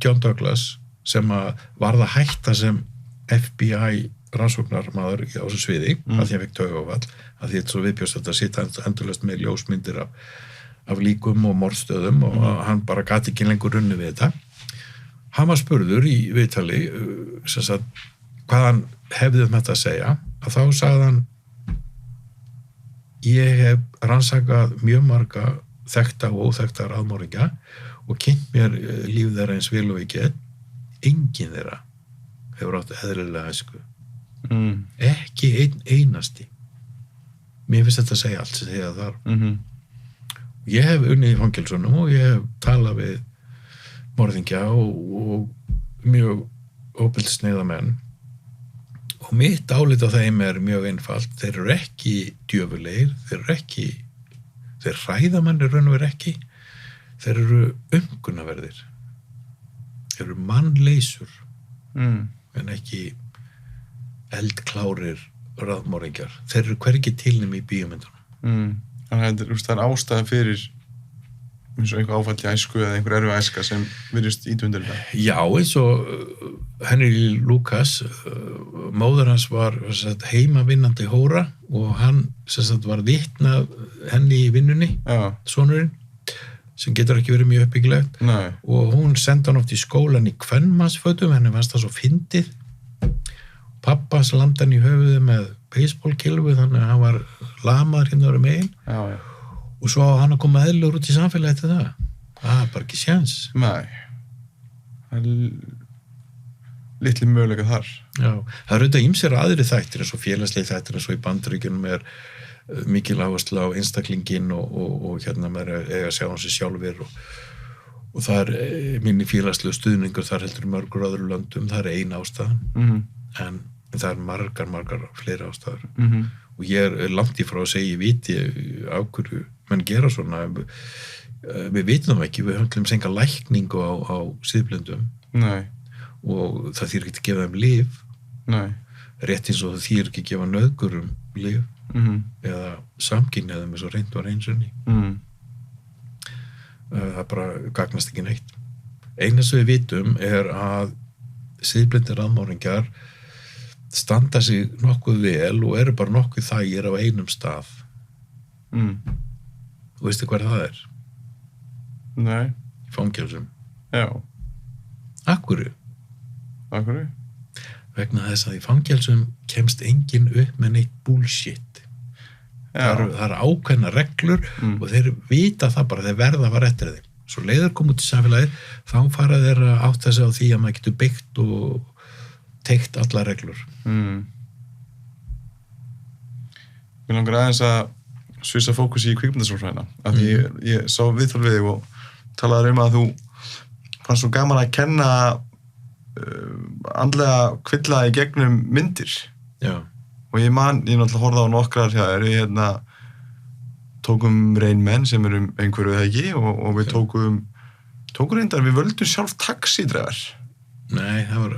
John Douglas sem að varð að hætta sem FBI rannsóknarmaður á þessu sviði, að því hann fikk taugaáfall, að því þetta svo viðbjóst að sitja endurlaust með ljósmyndir af líkum og morðstöðum og hann bara gat ekki lengur runni við þetta. Hann var spurður í viðtali sem sagt, hvað hann hefði þetta að segja, að þá sagði hann, ég hef rannsakað mjög marga þekkta og óþekkta raðmorðingja og kynnt mér líf þeirra eins vel og ég get, enginn þeirra hefur átt eðlilega æsku. Ekki einasti. Mér finnst þetta að segja allt sem segja þar. Ég hef unnið í fangelsunum og ég hef talað við morðingja og mjög óbeldsneiða menn og mitt álit á þeim er mjög einfalt. Þeir eru ekki djöfulegir, þeir hræðamenn er raun og veru ekki, þeir eru umkunnaverðir, þeir eru mannleysur en ekki eldklárir raðmorðingjar. Þeir eru hvergi tilnum í bíómyndunum. Þannig að það er ástæða fyrir eins og einhver áfall í æsku eða einhver erfið æska sem virðist ítundir það. Já, eins og Henry Lucas, móðir hans var heimavinnandi hóra og hann var vitna henni í vinnunni, sonurinn, sem getur ekki verið mjög uppbyggilegt. Og hún sendi hann oft í skólan í kvenmannsfötum, henni fannst það svo fyndið. Pappans lamdi hann í höfuðið með baseballkylfu, þannig að hann var lamaður hérna megin. Og svo hann að koma eðlur út í samfélagi til það. Það er bara ekki séns. Nei. það er litli möguleika þar. Já, það eru auðvitað ýmsir aðri þættir eins og félagslega þættir eins og í Bandaríkjunum er mikil áhersla á einstaklingin og hérna maður eiga að sjá hans sjálfir og það er minni félagslegu stuðningur þar heldur mörgur öðru löndum, það er ein ástæðan en það er margar fleiri ástæður og ég er langt í frá að segja ég viti á hverju menn gera svona við vitum það ekki, við höfum enga lækningu á siðblöndum Nei. og það þýr ekki að gefa þeim lyf Nei. rétt eins og það þýr ekki að gefa nauðgurum lyf eða samkynhneigðum eins og reynd var einsunni það bara gagnast ekki neitt eina sem við vitum er að siðblindir raðmorðingjar standa sig nokkuð vel og eru bara nokkuð þægir á einum stað þú veistu hver það er? Nei. Í fangelsum Já. Akkurru? Vegna þess að í fangelsum kemst enginn upp með neitt bullshit það eru ákveðna reglur og þeir vita það bara, þeir verða að fara eftir þeim svo leiður koma út í samfélagið þá fara þeir að átta sig á því að maður getur byggt og teygt alla reglur Mér langar aðeins að svissa fókus í kvikmyndasálfræðina af því ég sá viðtal við þig og talaði að þú fannst svo gaman að kenna andlega kvilla í gegnum myndir Já. og ég náttúrulega horfði á nokkrar við tókum Rain Man sem einhverju eða ekki og við tókum reyndar, við völdum sjálf taxidræfar Nei, það var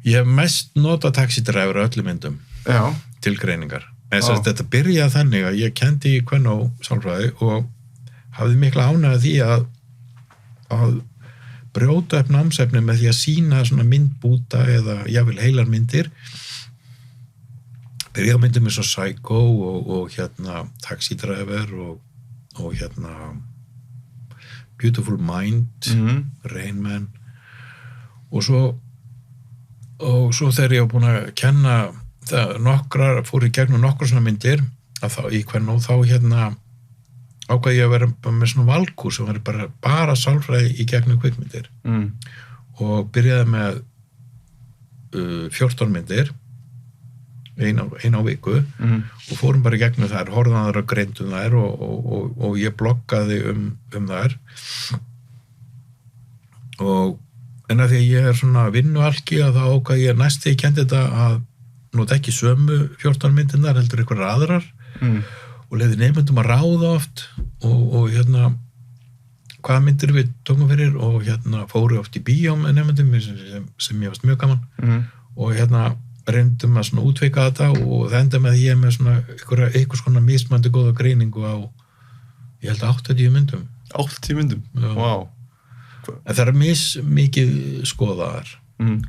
ég hef mest notað taxidræfur á öllum myndum til greiningar þetta byrjaði þannig að ég kenndi í Kvennó sálfræði og hafði mikla ánægð því að brjóta upp námsefni með því að sýna svona myndbúta eða jafnvel heilar myndir byrjaði myndum eins og Psycho og Taxi Driver og Beautiful Mind Rain Man og svo þegar ég var búin að kenna fór í gegnum nokkrar svona myndir að þá í Kvennó þá ákvað ég að vera með svona valkús sem var bara sálfræði í gegnum kvikmyndir og byrjaði með 14 myndir ein á viku og fórum bara í gegnum þær, horfðum þær og greindum þær og ég bloggaði þær en að því að ég er svona vinnualki að þá ákvað ég næst þegar ég kendi þetta að nota ekki sömu 14 myndirnar heldur einhverjar aðrar og leiði nefndum að ráða oft og hvaða myndir við tókum fyrir og fóru oft í bíó með nefndum sem ég varst mjög gaman og reyndum að svona útveika þetta og það enda með því ég með svona einhvers konar mismandi góða greiningu á ég held 80 myndum 80 myndum? Vá en það er mikið skoðaðar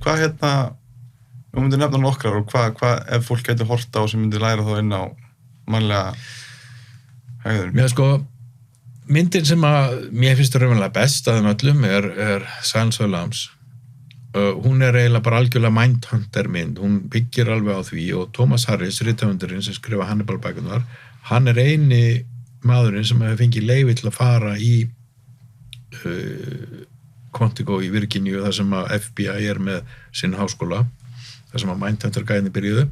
Hvað þú myndir nefna nokkrar og hvað ef fólk gæti horft á sem myndir læra þá inn á mannlega hegðun? Mér myndin sem að mér finnst raunverulega best af þeim öllum er Silence of the Lambs hún er eiginlega bara algjörlega mindhunter mynd, hún byggir alveg á því og Thomas Harris, rithöfundurinn sem skrifa Hannibal bækurnar, hann er eini maðurinn sem hefur fengið leyfi til að fara í Quantico í Virginíu þar sem að FBI er með sinn háskóla þar sem að mindhunter gæðinni byrjuðu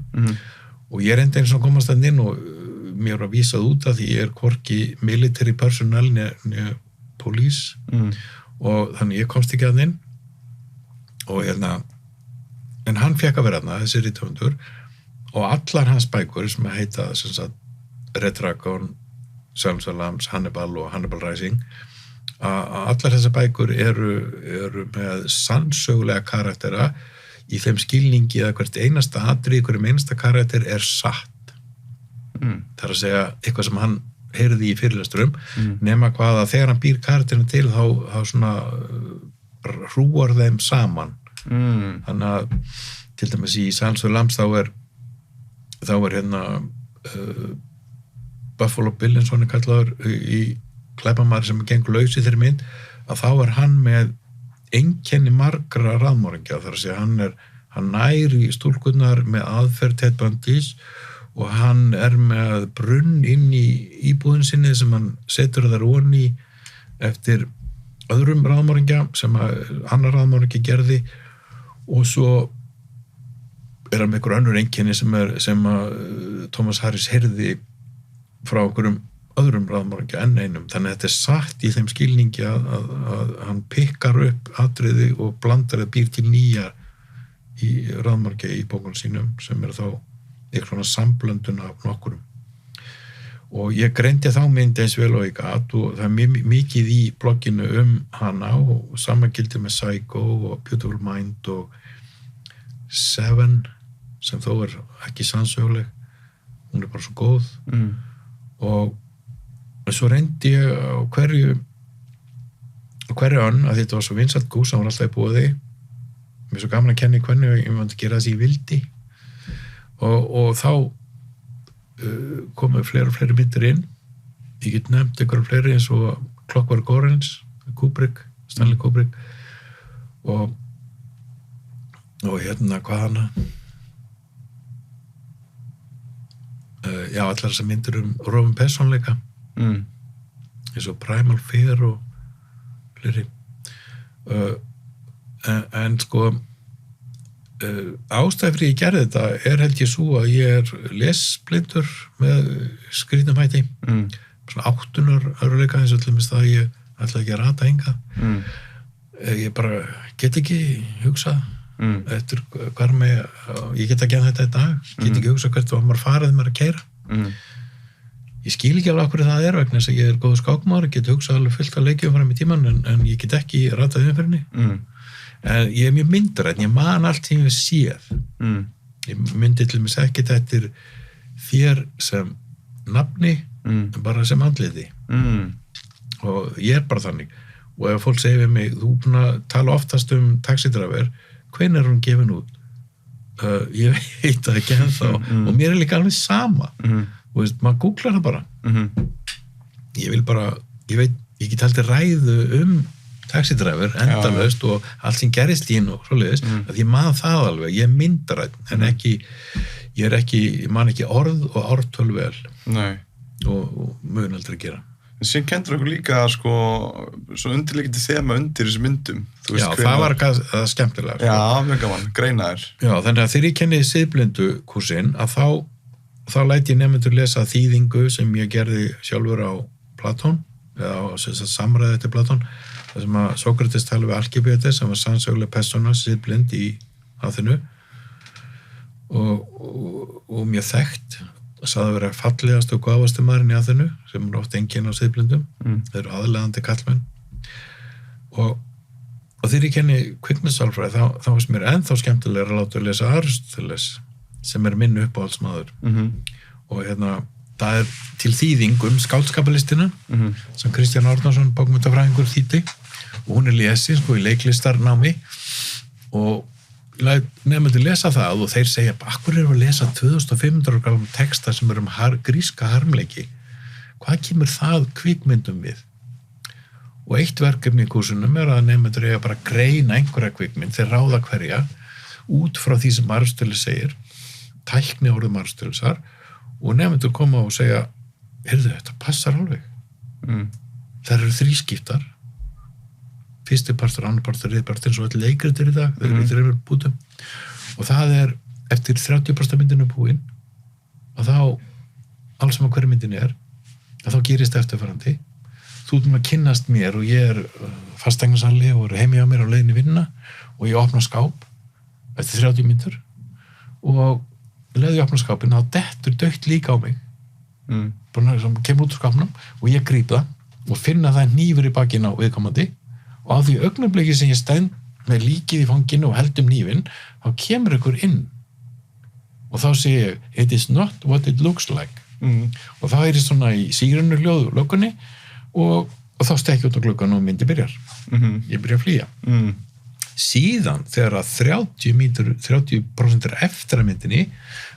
og ég reyndi eins og komast þann inn og mér var vísað út af því ég er hvorki military personnel neða police og þannig ég komst ekki að inn og en hann fekk að vera þarna, þessi rithöfundur og allar hans bækur sem heita sem sagt Red Dragon, Silence of the Lambs, Hannibal og Hannibal Rising allar þessar bækur eru með sannsögulega karaktera í þeim skilningi að hvert einasta atriði, hverjum einasta karakter er satt það er að segja eitthvað sem hann heyrði í fyrirlesturum nema hvað að þegar hann býr karakterina til þá svona hrúar þeim saman þannig að til dæmis í Silence of the Lambs þá er Buffalo Bill eins og hann er kallaður í glæpamaður sem gengur laus í þeirri mynd að þá er hann með einkenni margra raðmorðingja þar að segja hann nær í stúlkurnar með aðferð Ted Bundy's og hann er með brunn inn í íbúðin sinni sem hann setur þar onni eftir öðrum ráðmorðingja sem annar ráðmorðingja gerði og svo er hann með einhver önnur einkenni sem Thomas Harris heyrði frá einhverjum öðrum ráðmorðingja enn einum, þannig að þetta er satt í þeim skilningi að hann pikkar upp atriði og blandar að býr til nýja í ráðmorðingja í bókunum sínum sem þá eitthvað svona samblöndun af nokkurum. Og ég greindi þá mynd eins vel og ég gat og það er mikið í blogginu hana og sammangildi með Psycho og Beautiful Mind og Seven sem þó er ekki sannsöguleg, hún er bara svo góð og svo reyndi ég á hverju önn að þetta var svo vinsælt gús, hann var alltaf í boði. Mér er svo gaman að kenna hvernig ég mátti gera það sem ég vildi og þá komu fleiri og fleiri myndir inn. Ég get nefnt einhverjum fleiri eins og Clockwork Orange, Stanley Kubrick og hvað hana já, allar þessar myndir rofum persónleika eins og Primal Fear og fleiri en sko ástæði fyrir ég gerði þetta er held ég svo að ég er lesblindur með skrýtnum hætti svona áttunar öruleika eins og til dæmis það að ég ætla ekki að rata hingað ég bara get ekki hugsað eftir hvar með ég get ekki að þetta í dag get ekki hugsað hvert var maður farið með að keyra ég skil ekki alveg okkur það vegna þess að ég er góður skákmaður, ég get hugsað alveg fullt að leikjum fram í tíman en ég get ekki ratað umferðinni en ég er mjög myndarrætt, ég man allt sem ég séð ég myndi til mig ekkert eftir þér sem nafni bara sem andliti og ég er bara þannig og ef fólk segir við mig, þú er búin að tala oftast Taxi Driver, hvenær er hún gefin út? Ég veit það ekki ennþá og mér er líka alveg sama og veist, maður googlar það bara ég vil bara, ég get heldur ræðu Taxi Driver endalaust og allt sem gerist í og svoleiðis, að ég man það alveg ég er myndarætt, en ekki ég man ekki orð og ártöl vel og mun aldrei gera en síðan kendur okkur líka sko, svo undirleikandi þema undir þessu myndum já, það var skemmtilega já, mjög gaman, greinaðir já, þannig að þegar ég kenni siðblindu kursinn að þá læti ég nemendur lesa þýðingu sem ég gerði sjálfur á Platón eða á samræði eftir Platón þar sem að Sókrates tala við Alkibiades sem var sannsöguleg persóna siðblind í Aþenu og mjög þekkt sagði að vera fallegast og gáfastu maðurinn í Aþenu sem er oft einkenni á siðblindum þeir eru aðlegandi kallmenn og þegar ég kenni kvikmyndasálfræði þá varst mér ennþá skemmtilega að láta að lesa Aristoteles sem er minn uppáhaldsmaður og það er til þýðing skáldskapalistina sem Kristján Árnason bókmyndafræðingur þýddi og hún er lesin sko í leiklistarnámi og ég læt nemendur lesa það og þeir segja akkur erum við að lesa 2500 gráðum texta sem eru gríska harmleiki hvað kemur það kvikmyndum við og eitt verkefni í kursunum er að nemendur eiga bara að greina einhverja kvikmynd þeir ráða hverja út frá því sem Aristoteles segir tækni orðum Aristotelesar og nemendur koma og segja heyrðu, þetta passar alveg þær eru þrískiptar fyrsti partur, annar partur, riðpartur eins og öll leikritir í dag, þeir eru í þreymur bútum og það er eftir 30% myndinu búin að þá, alls sem að hverju myndin er að þá gerist eftirfarandi þú ert að kynnast mér og ég er fasteignarsali og er heimi á mér á leiðinni vinna og ég opna skáp eftir 30 myndur og leiði ég opna skápinn þá dettur dautt líka á mig bara sem kemur út úr skápnum og ég gríp það og finna það hnífur í bakinn á viðkomandi og á því augnablikki sem ég stend með líkið í fanginu og held hnífinn þá kemur ykkur inn og þá segi ég it is not what it looks like og þá er ég svona í sígrunnu hljóðu löggunni og þá stekki út á gluggan og myndi byrjar ég byrja að flýja síðan þegar að 30% er eftir að myndinni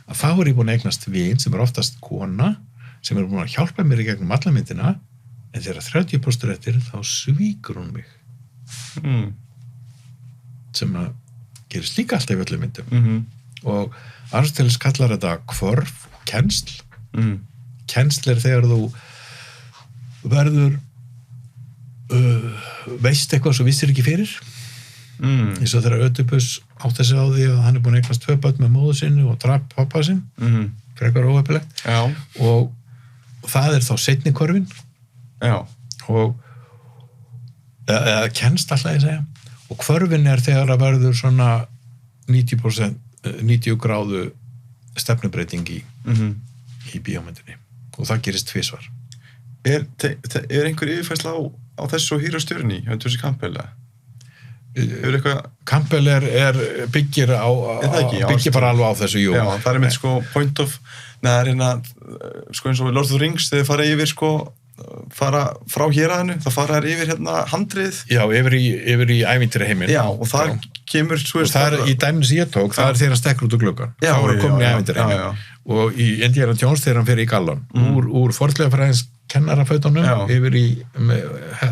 að þá er ég búin að eignast vin sem er oftast kona sem er búin að hjálpa mér í gegnum alla myndina en þegar 30% er eftir þá svíkur hún mig sem að gerist líka alltaf í öllum myndum og Aristoteles kallar þetta hvorf og kennsl kennsl er þegar þú verður veist eitthvað svo vissir ekki fyrir eins og þegar Ödipus átti sig á því að hann búin að eignast 2 börn með móður sinni og drap pappa sinn frekar óheppilegt og það er þá seinni körfin og eða kennst alltaf ég segja og hvörfin er þegar að verður svona 90 gráðu stefnubreiting í bíómyndinni og það gerist tvisvar. Er einhver yfirfærsla á þessu og Heroes Journey hjá Joseph Campbell? Hefur eitthvað... Campbell byggir bara alveg á þessu, jú. Já, það er mitt point of... Nei, það er eins og Lord of the Rings, þegar fara yfir fara frá héraðinu, það fara yfir handrið. Já, yfir í ævintýra heiminn. Já, og það kemur... Og það í dæminu sem ég tók, það þegar hann stekkur út úr gluggan. Þá komin í ævintýra heiminn. Og í Indiana Jones þegar hann fer í gallon, úr fornleifafræðins kennarafötunum yfir í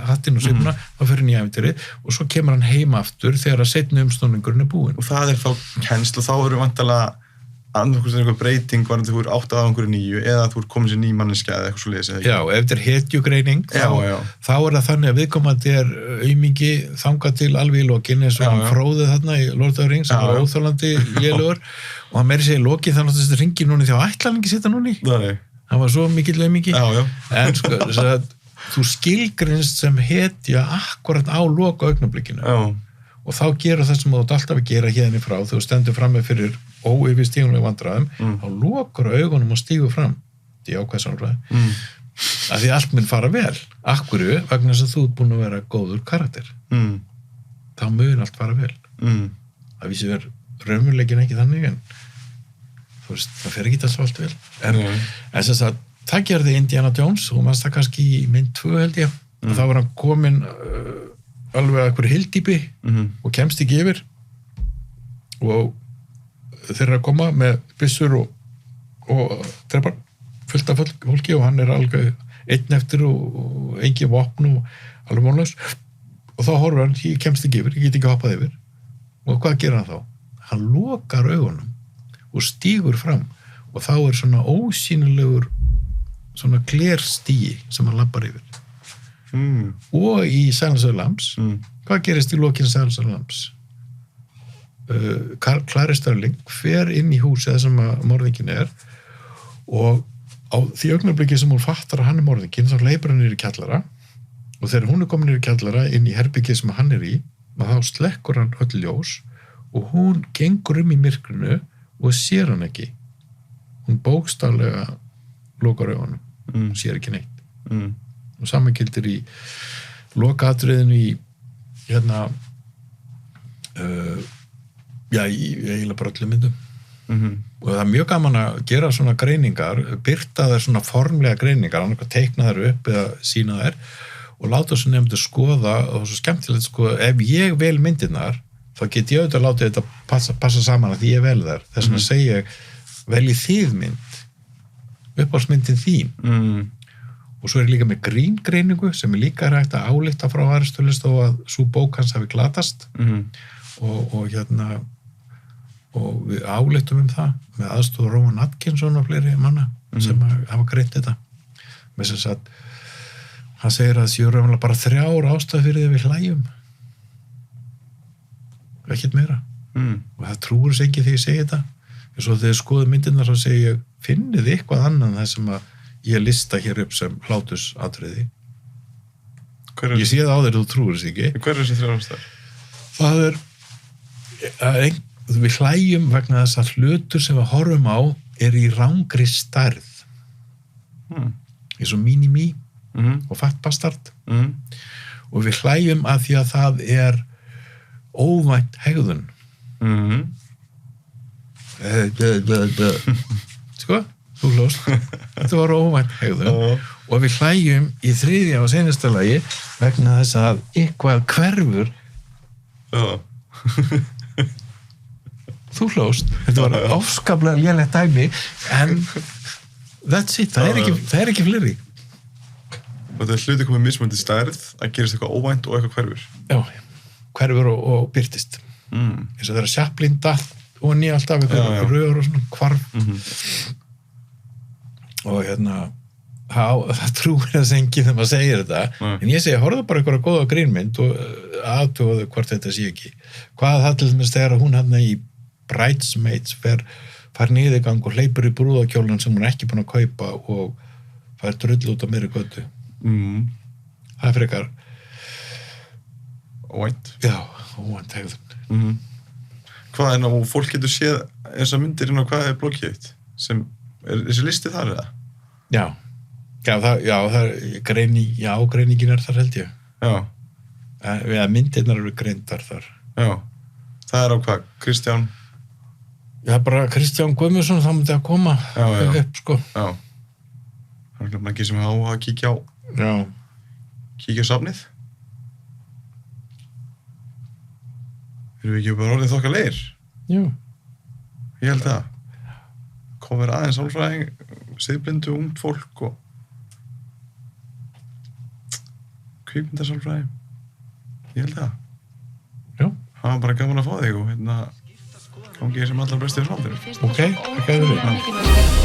hattinn og svipuna, þá fer hann í ævintýri og svo kemur hann heim aftur þegar að seinni umsnúningurinn búinn. Og það þá kennsl og þá eru vantarlega einhver breyting varðandi þú 8 að einhverju 9 eða þú komin sér ný manneskja eða eitthvað svo leiðis. Já, ef þetta hetjugreining þá það þannig að viðkomandi aumingi þangað til alveg í lokin eins og hann fróðið þarna í Lord of the Rings sem var óþolandi lélugur og hann meiri segja í lokin þannig að þetta ringi núni því að ætla hann ekki sitta núni. Hann var svo mikill aumingi. En þú skilgrinst sem hetja akkurat á loka augnablikinu og þá gera það sem þú átt alltaf að gera hérna frá þegar þú stendur frammi fyrir óyfirstígulega vandræðum þá lokar augunum og stígur fram því ákvæðsamræði að því allt mun fara vel akkurju vegna þess að þú ert búin að vera góður karakter þá mun allt fara vel það vísi verið raunveruleikin ekki þannig en þú veist, það fer ekki alltaf allt vel en þess að það gerði Indiana Jones og maður það kannski í mynd 2 held ég og þá var hann komin alveg að einhverju hyldýpi og kemst ekki yfir og þeir að koma með byssur og trefar fullt af fólki og hann alveg einn eftir og engin vopn og alveg vonlaus og þá horfir hann, ég kemst ekki yfir, ég get ekki hoppað yfir og hvað gerir hann þá? Hann lokar augunum og stígur fram og þá svona ósýnilegur svona glerstígi sem hann lappar yfir og í Silence of the Lambs hvað gerist í lokin Silence of the Lambs? Clarice Starling fer inn í húsið sem að morðingin og á því augnabliki sem hún fattar að hann morðingin þá hleypur hann niður í kjallara og þegar hún komin niður í kjallara inn í herbyggið sem hann í þá slekkur hann öll ljós og hún gengur í myrkrinu og sér hann ekki hún bókstaflega lokar augunum sér ekki neitt og saman gildir í lokaatriðinu í í eiginlega bara öllum myndum og það er mjög gaman að gera svona greiningar birta þær svona formlega greiningar annað hvað teikna þær upp eða sína þær og láta þessu nefndu skoða og svo skemmtilegt skoða ef ég vel myndirnar þá get ég auðvitað að láta þetta passa saman að því ég vel þær þess vegna segi ég velji þið mynd uppáhaldsmyndin þín og svo er líka með gríngreiningu sem er líka hægt að álykta frá Aristoteles þó að sú bók hans hafi glatast og við ályktum það með aðstoð Rowan Atkinson og fleiri manna sem hafa greint þetta með þess að hann segir að það séu raunverulega bara 3 ástæður fyrir því við hlæjum ekkert meira og það trúir sig ekki þegar ég segi þetta en svo þegar skoðu myndirnar þá segi ég finnið eitthvað annan það sem að ég lista hér upp sem hlátursatriði ég sé það á þér þú trúir sig ekki hver þessi 3 ástæður? Það við hlæjum vegna þess að hlutur sem við horfum á í rangri stærð eins og Mini-Me og Fat Bastard og við hlæjum að því að það er óvænt hegðun sko, þú hlóst þetta var óvænt hegðun og við hlæjum í 3. og seinasta lagi vegna þess að eitthvað hverfur þú hlóst, þetta var ofskaplega lélegt dæmi en that's it, það er ekki fleiri og það hluti komið mismunandi stærð að gerist eitthvað óvænt og eitthvað hverfur hverfur og byrtist eins og þeirra Chaplin datt og nýja alltaf eitthvað röður og svona hvarf og það trúir þess enginn þegar maður segir þetta. Nei. En ég segi, horfðu bara einhverja góða grínmynd og aðtugaðu hvort þetta sé ekki. Hvað það til dæmis þegar hún hann í Bridesmaids fær niðurgang og hleypur í brúðakjólinn sem hún er ekki búin að kaupa og fær drull út á meiri götu. Það er frekar, Óvænt. já, óvænt hegðun. Hvað er og fólk getur séð þessar myndir inn á hvað er bloggið þitt? Sem, er þessi listi þar eða? Já, það er greiningin er þar held ég. Já, Eða myndirnar eru greindar þar. já. Það er á hvað? Kristján? Já, bara Kristján Guðmundsson, það myndi að koma Já. upp, sko. Já. Það er ekki sem á að kíkja Já, á safnið. Erum við ekki bara orðið þokkalegir? jú. Ég held það. Cover aðeins sálfræðing, siðblindu, ungt fólk og kvikmyndasálfræði. Ég held það. Já. Það var bara gaman að fá þig og gangið sem allar bestið frá þér. Mér finnst það Ok, svo þakka þér fyrir. ótrúlega mikilvægt